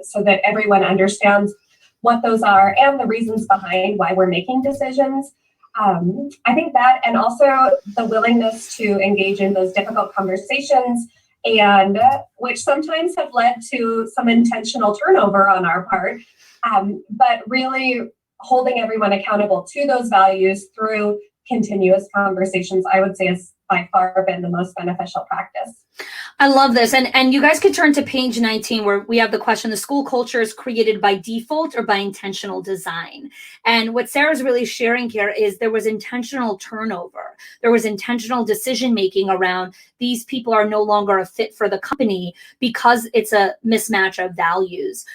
so that everyone understands what those are and the reasons behind why we're making decisions. I think that, and also the willingness to engage in those difficult conversations, and which sometimes have led to some intentional turnover on our part, but really holding everyone accountable to those values through continuous conversations, I would say, has by far been the most beneficial practice. I love this. And you guys could turn to page 19, where we have the question: the school culture is created by default or by intentional design? And what Sara's really sharing here is there was intentional turnover. There was intentional decision-making around these people are no longer a fit for the company because it's a mismatch of values.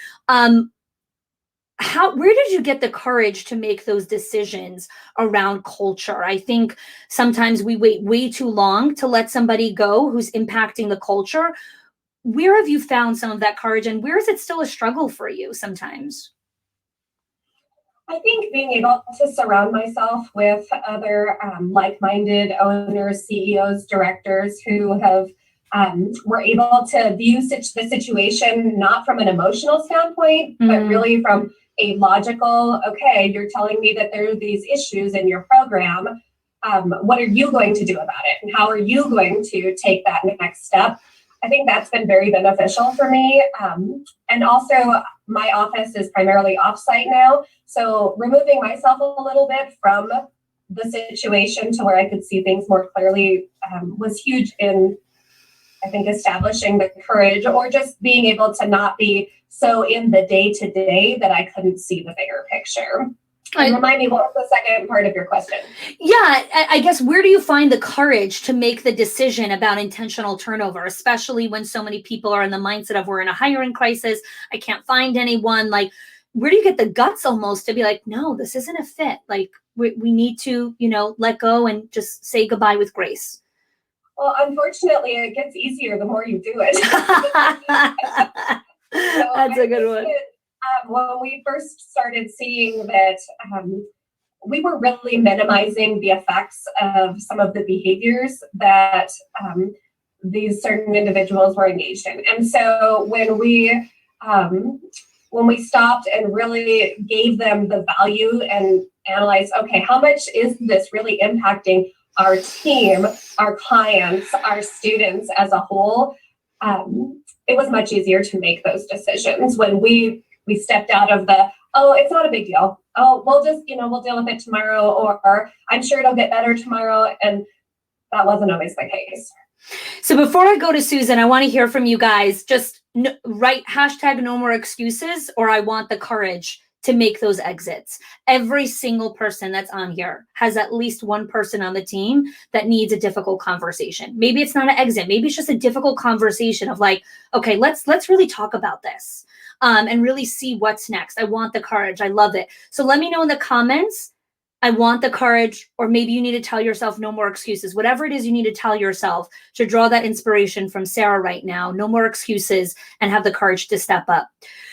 Where did you get the courage to make those decisions around culture? I think sometimes we wait way too long to let somebody go who's impacting the culture. Where have you found some of that courage, and where is it still a struggle for you sometimes? I think being able to surround myself with other like-minded owners, CEOs, directors who have were able to view the situation not from an emotional standpoint, but really from a logical, okay, you're telling me that there are these issues in your program. What are you going to do about it? And how are you going to take that next step? I think that's been very beneficial for me. And also, my office is primarily offsite now. So removing myself a little bit from the situation to where I could see things more clearly was huge in, I think, establishing the courage, or just being able to not be so in the day-to-day that I couldn't see the bigger picture. And remind me, what was the second part of your question? Yeah, I guess, where do you find the courage to make the decision about intentional turnover, especially when so many people are in the mindset of, we're in a hiring crisis, I can't find anyone? Like, where do you get the guts almost to be like, no, this isn't a fit. Like, we need to, let go and just say goodbye with grace. Well, unfortunately, it gets easier the more you do it. That's a good one. When we first started seeing that we were really minimizing the effects of some of the behaviors that these certain individuals were engaged in. And so when we stopped and really gave them the value and analyzed, okay, how much is this really impacting our team, our clients, our students as a whole, it was much easier to make those decisions when we we stepped out of the, oh, it's not a big deal. Oh, we'll just, we'll deal with it tomorrow, or I'm sure it'll get better tomorrow. And that wasn't always the case. So before I go to Susan, I want to hear from you guys. Just write hashtag no more excuses, or I want the courage to make those exits. Every single person that's on here has at least one person on the team that needs a difficult conversation. Maybe it's not an exit. Maybe it's just a difficult conversation of like, okay, let's really talk about this and really see what's next. I want the courage. I love it. So let me know in the comments. I want the courage, or maybe you need to tell yourself no more excuses. Whatever it is you need to tell yourself to draw that inspiration from Sara right now. No more excuses, and have the courage to step up.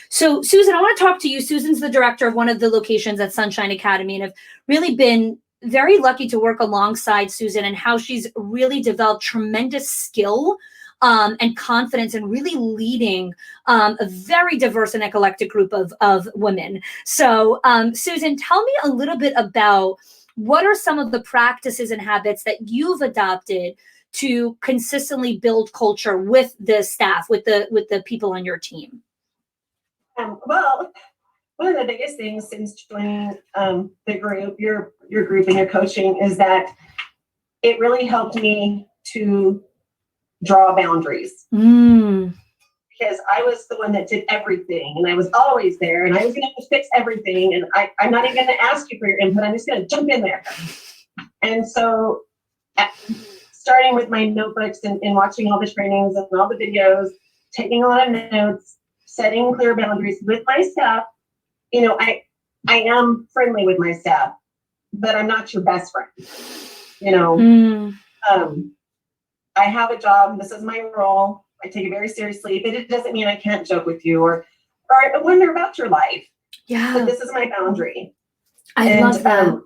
So Susan, I want to talk to you. Susan's the director of one of the locations at Sunshine Academy, and have really been very lucky to work alongside Susan, and how she's really developed tremendous skill and confidence, and really leading a very diverse and eclectic group of women. So Susan, tell me a little bit about what are some of the practices and habits that you've adopted to consistently build culture with the staff, with the people on your team? Well, one of the biggest things since joining the group, your group and your coaching, is that it really helped me to draw boundaries. Because I was the one that did everything, and I was always there, and I was going to fix everything, and I'm not even going to ask you for your input. I'm just going to jump in there. And so starting with my notebooks and watching all the trainings and all the videos, taking a lot of notes, setting clear boundaries with my staff. I am friendly with my staff, but I'm not your best friend. I have a job. This is my role. I take it very seriously, but it doesn't mean I can't joke with you or wonder about your life. Yeah. But this is my boundary. I love that.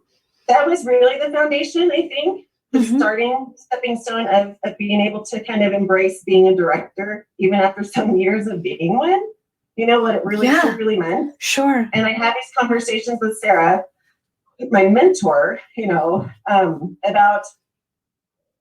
That was really the foundation, I think, the stepping stone of being able to kind of embrace being a director, even after some years of being one, what it really meant. Sure. And I had these conversations with Sara, my mentor, about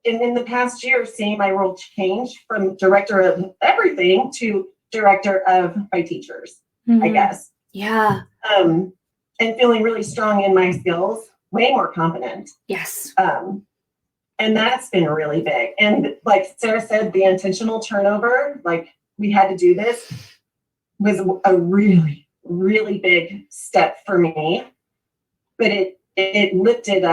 in the past year, seeing my role change from director of everything to director of my teachers, I guess. Yeah. And feeling really strong in my skills, way more confident. Yes. And that's been really big. And like Sara said, the intentional turnover, like we had to do this, was a really, really big step for me. But it lifted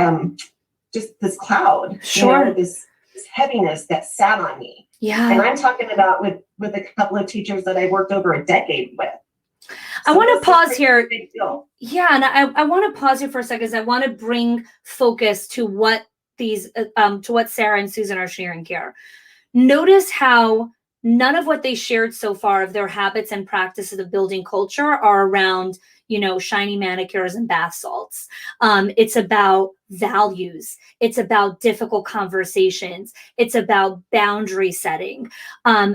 just this cloud, this heaviness that sat on me. Yeah. And I'm talking about with a couple of teachers that I worked over a decade with. I want to pause here. Yeah, and I want to pause here for a second, because I want to bring focus to what what Sara and Susan are sharing here. Notice how none of what they shared so far of their habits and practices of building culture are around, shiny manicures and bath salts. It's about values. It's about difficult conversations. It's about boundary setting.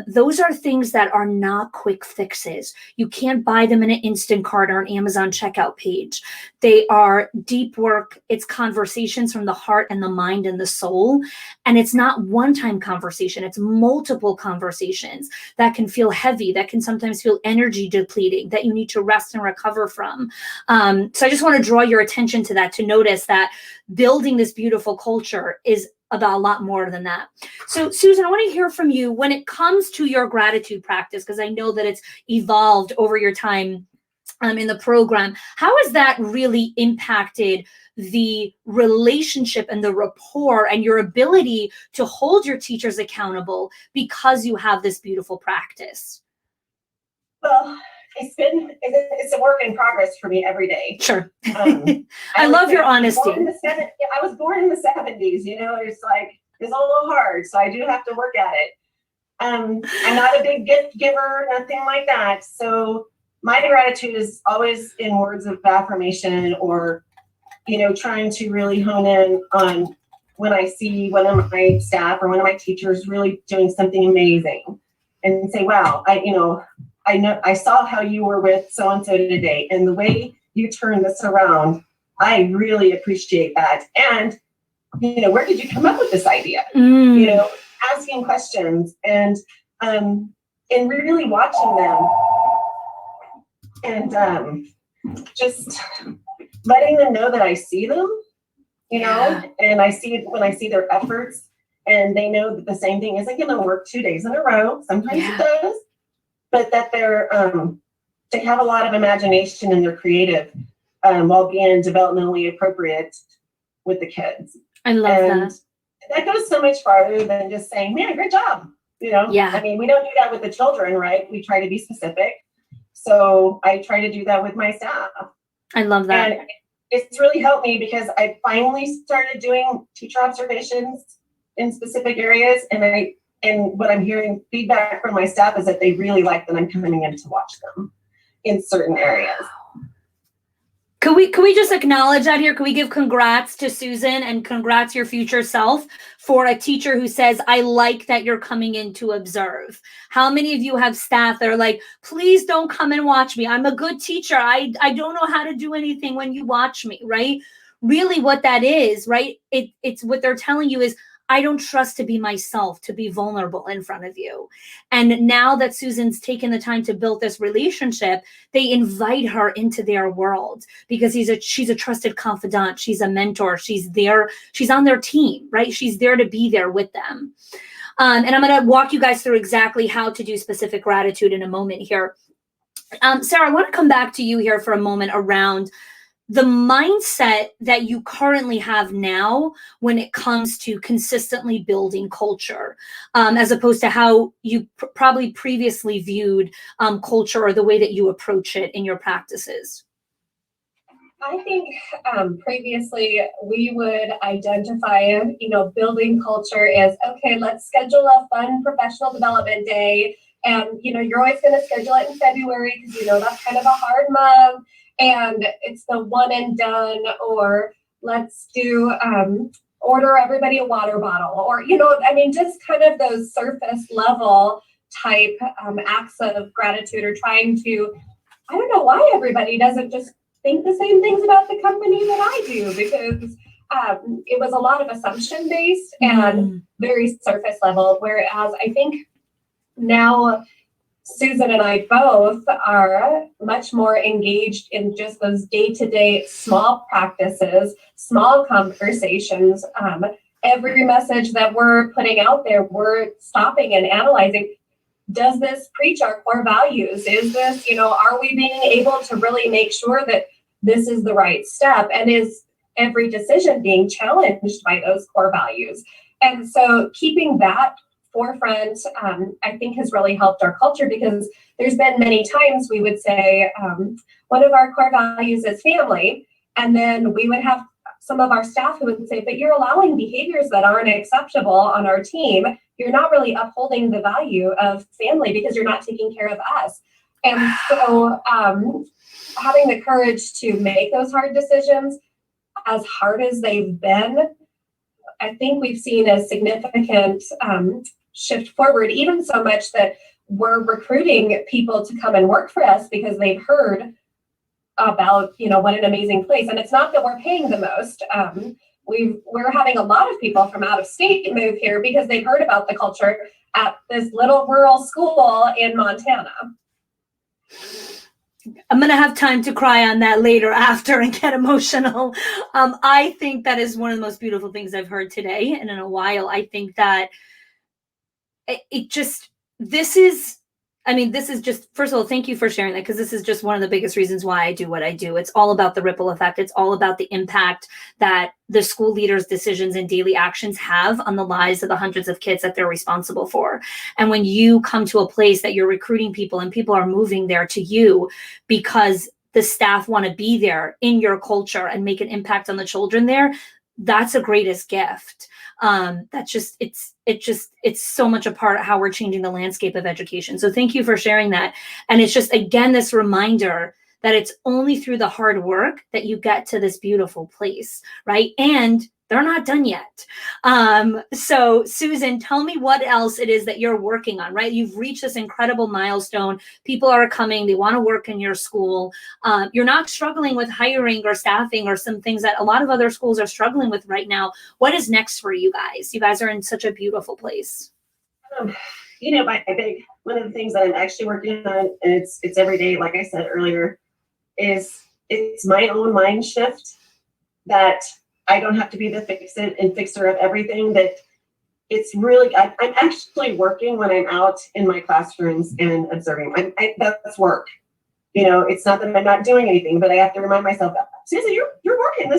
Those are things that are not quick fixes. You can't buy them in an instant cart or an Amazon checkout page. They are deep work. It's conversations from the heart and the mind and the soul. And it's not one-time conversation. It's multiple conversations that can feel heavy, that can sometimes feel energy depleting, that you need to rest and recover from. So I just want to draw your attention to that, to notice that building this beautiful culture is about a lot more than that. So Susan, I want to hear from you when it comes to your gratitude practice, because I know that it's evolved over your time in the program. How has that really impacted the relationship and the rapport and your ability to hold your teachers accountable because you have this beautiful practice? Well, it's a work in progress for me every day. Sure. I love your honesty. I was born in the 70s, it's like, it's a little hard. So I do have to work at it. I'm not a big gift giver, nothing like that. So my gratitude is always in words of affirmation, or, trying to really hone in on when I see one of my staff or one of my teachers really doing something amazing, and say, wow, I know I saw how you were with so-and-so today, and the way you turned this around, I really appreciate that. And, where did you come up with this idea? Asking questions and really watching them and just letting them know that I see them, you know, and I see it when I see their efforts, and they know that the same thing isn't going to work 2 days in a row. Sometimes it does, but that they have a lot of imagination and they're creative while being developmentally appropriate with the kids. I love that. That goes so much farther than just saying, man, great job. You know, I mean, we don't do that with the children, right? We try to be specific. So I try to do that with my staff. I love that. And it's really helped me because I finally started doing teacher observations in specific areas. And what I'm hearing feedback from my staff is that they really like that I'm coming in to watch them in certain areas. Could we just acknowledge that here? Could we give congrats to Susan and congrats your future self for a teacher who says, I like that you're coming in to observe? How many of you have staff that are like, please don't come and watch me. I'm a good teacher. I don't know how to do anything when you watch me, right? Really what that is, right? It's what they're telling you is, I don't trust to be myself, to be vulnerable in front of you. And now that Susan's taken the time to build this relationship, they invite her into their world because she's a trusted confidant. She's a mentor. She's there. She's on their team, right? She's there to be there with them. And I'm going to walk you guys through exactly how to do specific gratitude in a moment here. Sarah, I want to come back to you here for a moment around the mindset that you currently have now when it comes to consistently building culture, as opposed to how you probably previously viewed culture or the way that you approach it in your practices. I think previously we would identify, building culture as, okay, let's schedule a fun professional development day. And, you're always going to schedule it in February because, that's kind of a hard month. And it's the one and done, or let's do order everybody a water bottle, or, just kind of those surface level type acts of gratitude, or trying to, I don't know why everybody doesn't just think the same things about the company that I do, because it was a lot of assumption based and very surface level. Whereas I think now Susan and I both are much more engaged in just those day-to-day small practices, small conversations. Every message that we're putting out there, we're stopping and analyzing. Does this preach our core values? Is this, are we being able to really make sure that this is the right step? And is every decision being challenged by those core values? And so keeping that forefront, I think has really helped our culture, because there's been many times we would say one of our core values is family. And then we would have some of our staff who would say, but you're allowing behaviors that aren't acceptable on our team. You're not really upholding the value of family because you're not taking care of us. And so having the courage to make those hard decisions, as hard as they've been, I think we've seen a significant shift forward, even so much that we're recruiting people to come and work for us because they've heard about, what an amazing place. And it's not that we're paying the most. We're having a lot of people from out of state move here because they've heard about the culture at this little rural school in Montana. I'm going to have time to cry on that later after and get emotional. I think that is one of the most beautiful things I've heard today and in a while. I think that this is just, first of all, thank you for sharing that, because this is just one of the biggest reasons why I do what I do. It's all about the ripple effect. It's all about the impact that the school leaders' decisions and daily actions have on the lives of the hundreds of kids that they're responsible for. And when you come to a place that you're recruiting people and people are moving there to you because the staff want to be there in your culture and make an impact on the children there, that's a greatest gift. It's so much a part of how we're changing the landscape of education. So thank you for sharing that. And it's just, again, this reminder that it's only through the hard work that you get to this beautiful place, right? And they're not done yet. So Susan, tell me what else it is that you're working on, right? You've reached this incredible milestone. People are coming, they want to work in your school. You're not struggling with hiring or staffing or some things that a lot of other schools are struggling with right now. What is next for you guys? You guys are in such a beautiful place. I think one of the things that I'm actually working on, and it's every day, like I said earlier, is it's my own mind shift that I don't have to be the fixer of everything. That it's really, I'm actually working when I'm out in my classrooms and observing. That's work. You know, it's not that I'm not doing anything, but I have to remind myself, Susan, you're working.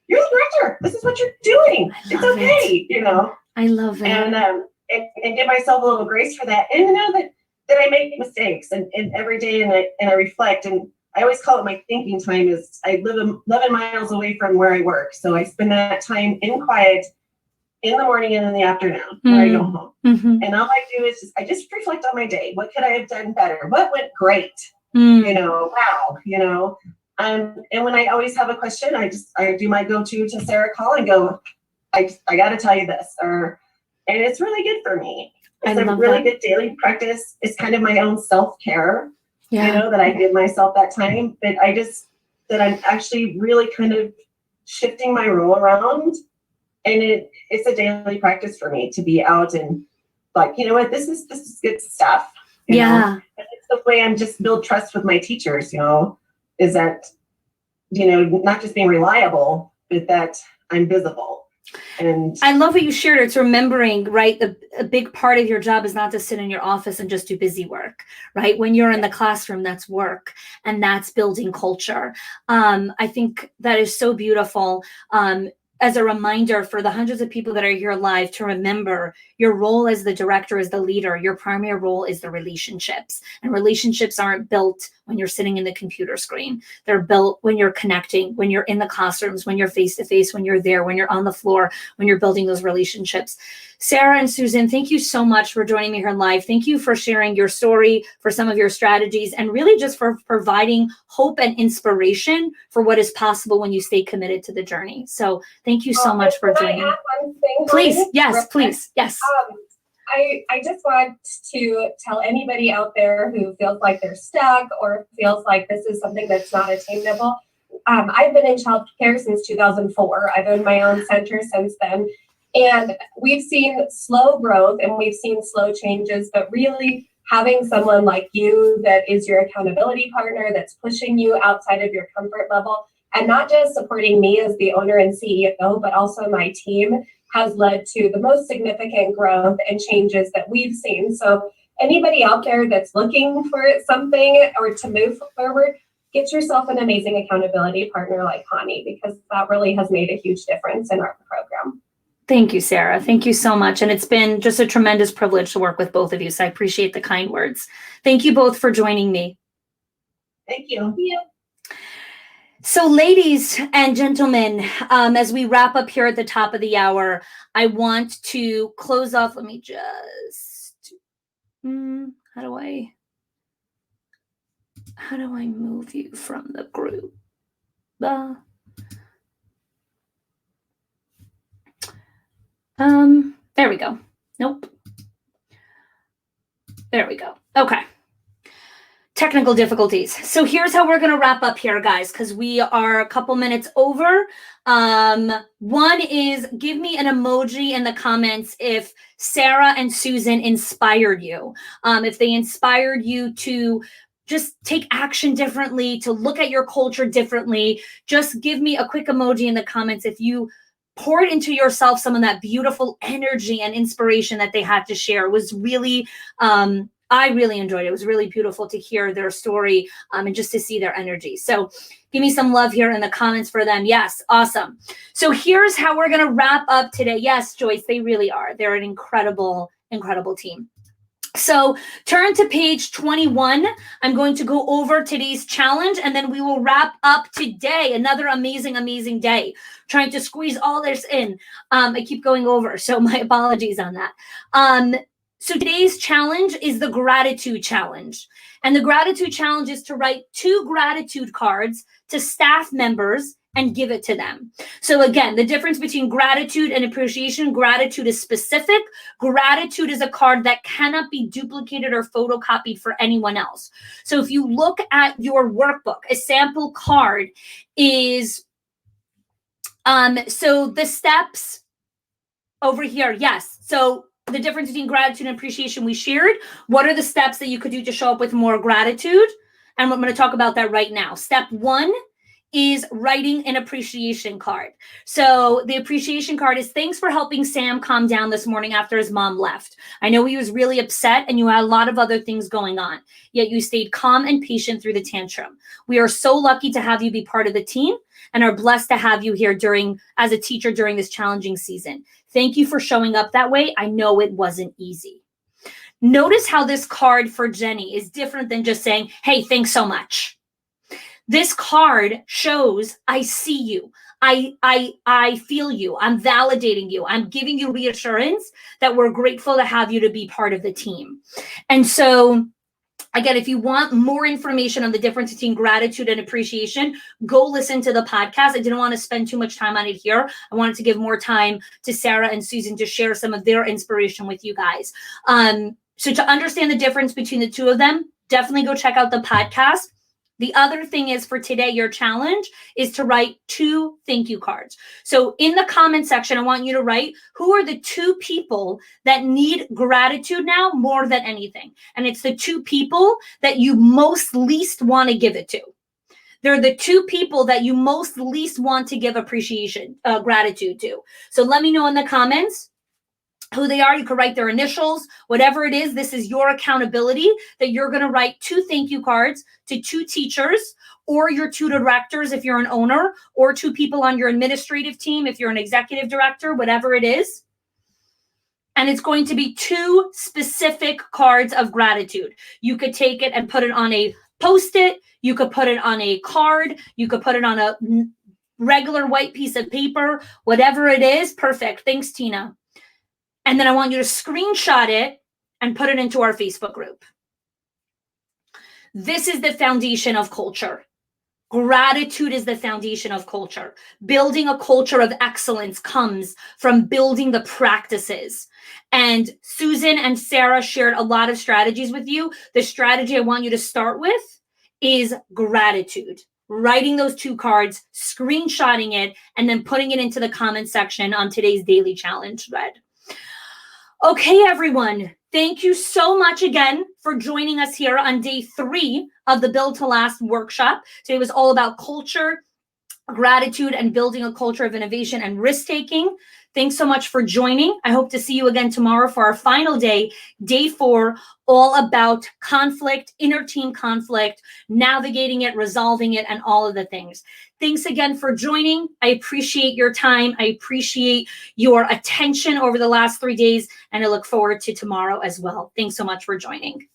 You're the director. This is what you're doing. It's okay, you know. I love it. And give myself a little grace for that. And to know that I make mistakes and every day and I reflect. And I always call it my thinking time. Is I live 11 miles away from where I work. So I spend that time in quiet in the morning and in the afternoon when I go home. Mm-hmm. And all I do is I just reflect on my day. What could I have done better? What went great? You know, wow, you know. And when I always have a question, I do my go-to to Sarah call and go, I got to tell you this, and it's really good for me. It's a really good daily practice. It's kind of my own self-care, you know, that I give myself that time. But that I'm actually really kind of shifting my role around. And it's a daily practice for me to be out and like, you know what, this is good stuff. You know? And it's the way I'm just build trust with my teachers, you know, is that, you know, not just being reliable, but that I'm visible. And I love what you shared. It's remembering, right? A big part of your job is not to sit in your office and just do busy work, right? When you're in the classroom, that's work, and that's building culture. I think that is so beautiful. As a reminder for the hundreds of people that are here live to remember your role as the director, as the leader, your primary role is the relationships. And relationships aren't built when you're sitting in the computer screen. They're built when you're connecting, when you're in the classrooms, when you're face to face, when you're there, when you're on the floor, when you're building those relationships. Sara and Susan, thank you so much for joining me here live. Thank you for sharing your story, for some of your strategies, and really just for providing hope and inspiration for what is possible when you stay committed to the journey. So thank you so much for joining. Can I add one thing, please, Holly? yes, please, yes. I just want to tell anybody out there who feels like they're stuck or feels like this is something that's not attainable. I've been in childcare since 2004. I've owned my own center since then. And we've seen slow growth and we've seen slow changes, but really having someone like you that is your accountability partner, that's pushing you outside of your comfort level, and not just supporting me as the owner and CEO, but also my team, has led to the most significant growth and changes that we've seen. So anybody out there that's looking for something or to move forward, get yourself an amazing accountability partner like Connie, because that really has made a huge difference in our program. Thank you, Sara. Thank you so much. And it's been just a tremendous privilege to work with both of you. So I appreciate the kind words. Thank you both for joining me. Thank you. So ladies and gentlemen, as we wrap up here at the top of the hour, I want to close off. Let me just, how do I move you from the group? There we go. Nope. There we go. Okay. Technical difficulties. So here's how we're going to wrap up here, guys, because we are a couple minutes over. One is give me an emoji in the comments if Sara and Susan inspired you. If they inspired you to just take action differently, to look at your culture differently, just give me a quick emoji in the comments if you poured into yourself some of that beautiful energy and inspiration that they had to share. It was really, I really enjoyed it. It was really beautiful to hear their story and just to see their energy. So give me some love here in the comments for them. Yes, awesome. So here's how we're going to wrap up today. Yes, Joyce, they really are. They're an incredible, incredible team. So turn to page 21. I'm going to go over today's challenge and then we will wrap up today. Another amazing, amazing day. Trying to squeeze all this in. I keep going over, so my apologies on that. So today's challenge is the gratitude challenge. And the gratitude challenge is to write 2 gratitude cards to staff members and give it to them. So again, the difference between gratitude and appreciation: gratitude is specific. Gratitude is a card that cannot be duplicated or photocopied for anyone else. So if you look at your workbook, a sample card is, so the steps over here, yes. So the difference between gratitude and appreciation we shared. What are the steps that you could do to show up with more gratitude? And I'm going to talk about that right now. Step 1 is writing an appreciation card. So the appreciation card is, thanks for helping Sam calm down this morning after his mom left. I know he was really upset and you had a lot of other things going on, yet you stayed calm and patient through the tantrum. We are so lucky to have you be part of the team and are blessed to have you here as a teacher during this challenging season. Thank you for showing up that way. I know it wasn't easy. Notice how this card for Jenny is different than just saying, hey, thanks so much. This card shows, I see you. I feel you. I'm validating you. I'm giving you reassurance that we're grateful to have you to be part of the team. And so, again, if you want more information on the difference between gratitude and appreciation, go listen to the podcast. I didn't want to spend too much time on it here. I wanted to give more time to Sara and Susan to share some of their inspiration with you guys. So to understand the difference between the two of them, definitely go check out the podcast. The other thing is, for today, your challenge is to write 2 thank you cards. So in the comment section, I want you to write, who are the 2 people that need gratitude now more than anything? And it's the 2 people that you most least want to give it to. They're the 2 people that you most least want to give appreciation, gratitude to. So let me know in the comments who they are. You can write their initials, whatever it is. This is your accountability that you're going to write 2 thank you cards to 2 teachers or your 2 directors if you're an owner, or 2 people on your administrative team if you're an executive director, whatever it is. And it's going to be 2 specific cards of gratitude. You could take it and put it on a Post-it. You could put it on a card. You could put it on a regular white piece of paper, whatever it is. Perfect. Thanks, Tina. And then I want you to screenshot it and put it into our Facebook group. This is the foundation of culture. Gratitude is the foundation of culture. Building a culture of excellence comes from building the practices. And Susan and Sara shared a lot of strategies with you. The strategy I want you to start with is gratitude. Writing those 2 cards, screenshotting it, and then putting it into the comment section on today's daily challenge thread. Okay, everyone, thank you so much again for joining us here on day 3 of the Build to Last workshop. Today was all about culture, gratitude, and building a culture of innovation and risk-taking. Thanks so much for joining. I hope to see you again tomorrow for our final day, day 4, all about conflict, inner team conflict, navigating it, resolving it, and all of the things. Thanks again for joining. I appreciate your time. I appreciate your attention over the last 3 days, and I look forward to tomorrow as well. Thanks so much for joining.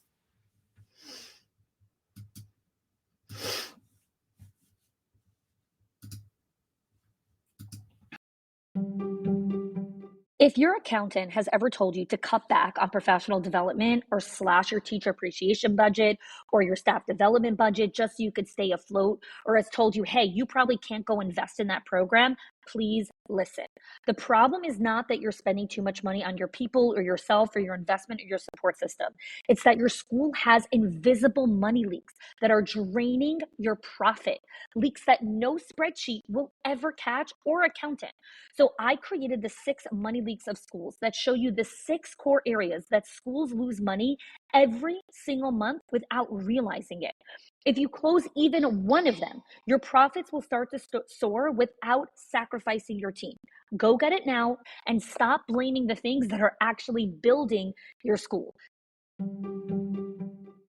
If your accountant has ever told you to cut back on professional development or slash your teacher appreciation budget or your staff development budget just so you could stay afloat, or has told you, hey, you probably can't go invest in that program, please listen. The problem is not that you're spending too much money on your people or yourself or your investment or your support system. It's that your school has invisible money leaks that are draining your profit, leaks that no spreadsheet will ever catch or accountant. So I created the 6 money leaks of schools that show you the 6 core areas that schools lose money every single month without realizing it. If you close even one of them, your profits will start to soar without sacrificing your team. Go get it now and stop blaming the things that are actually building your school.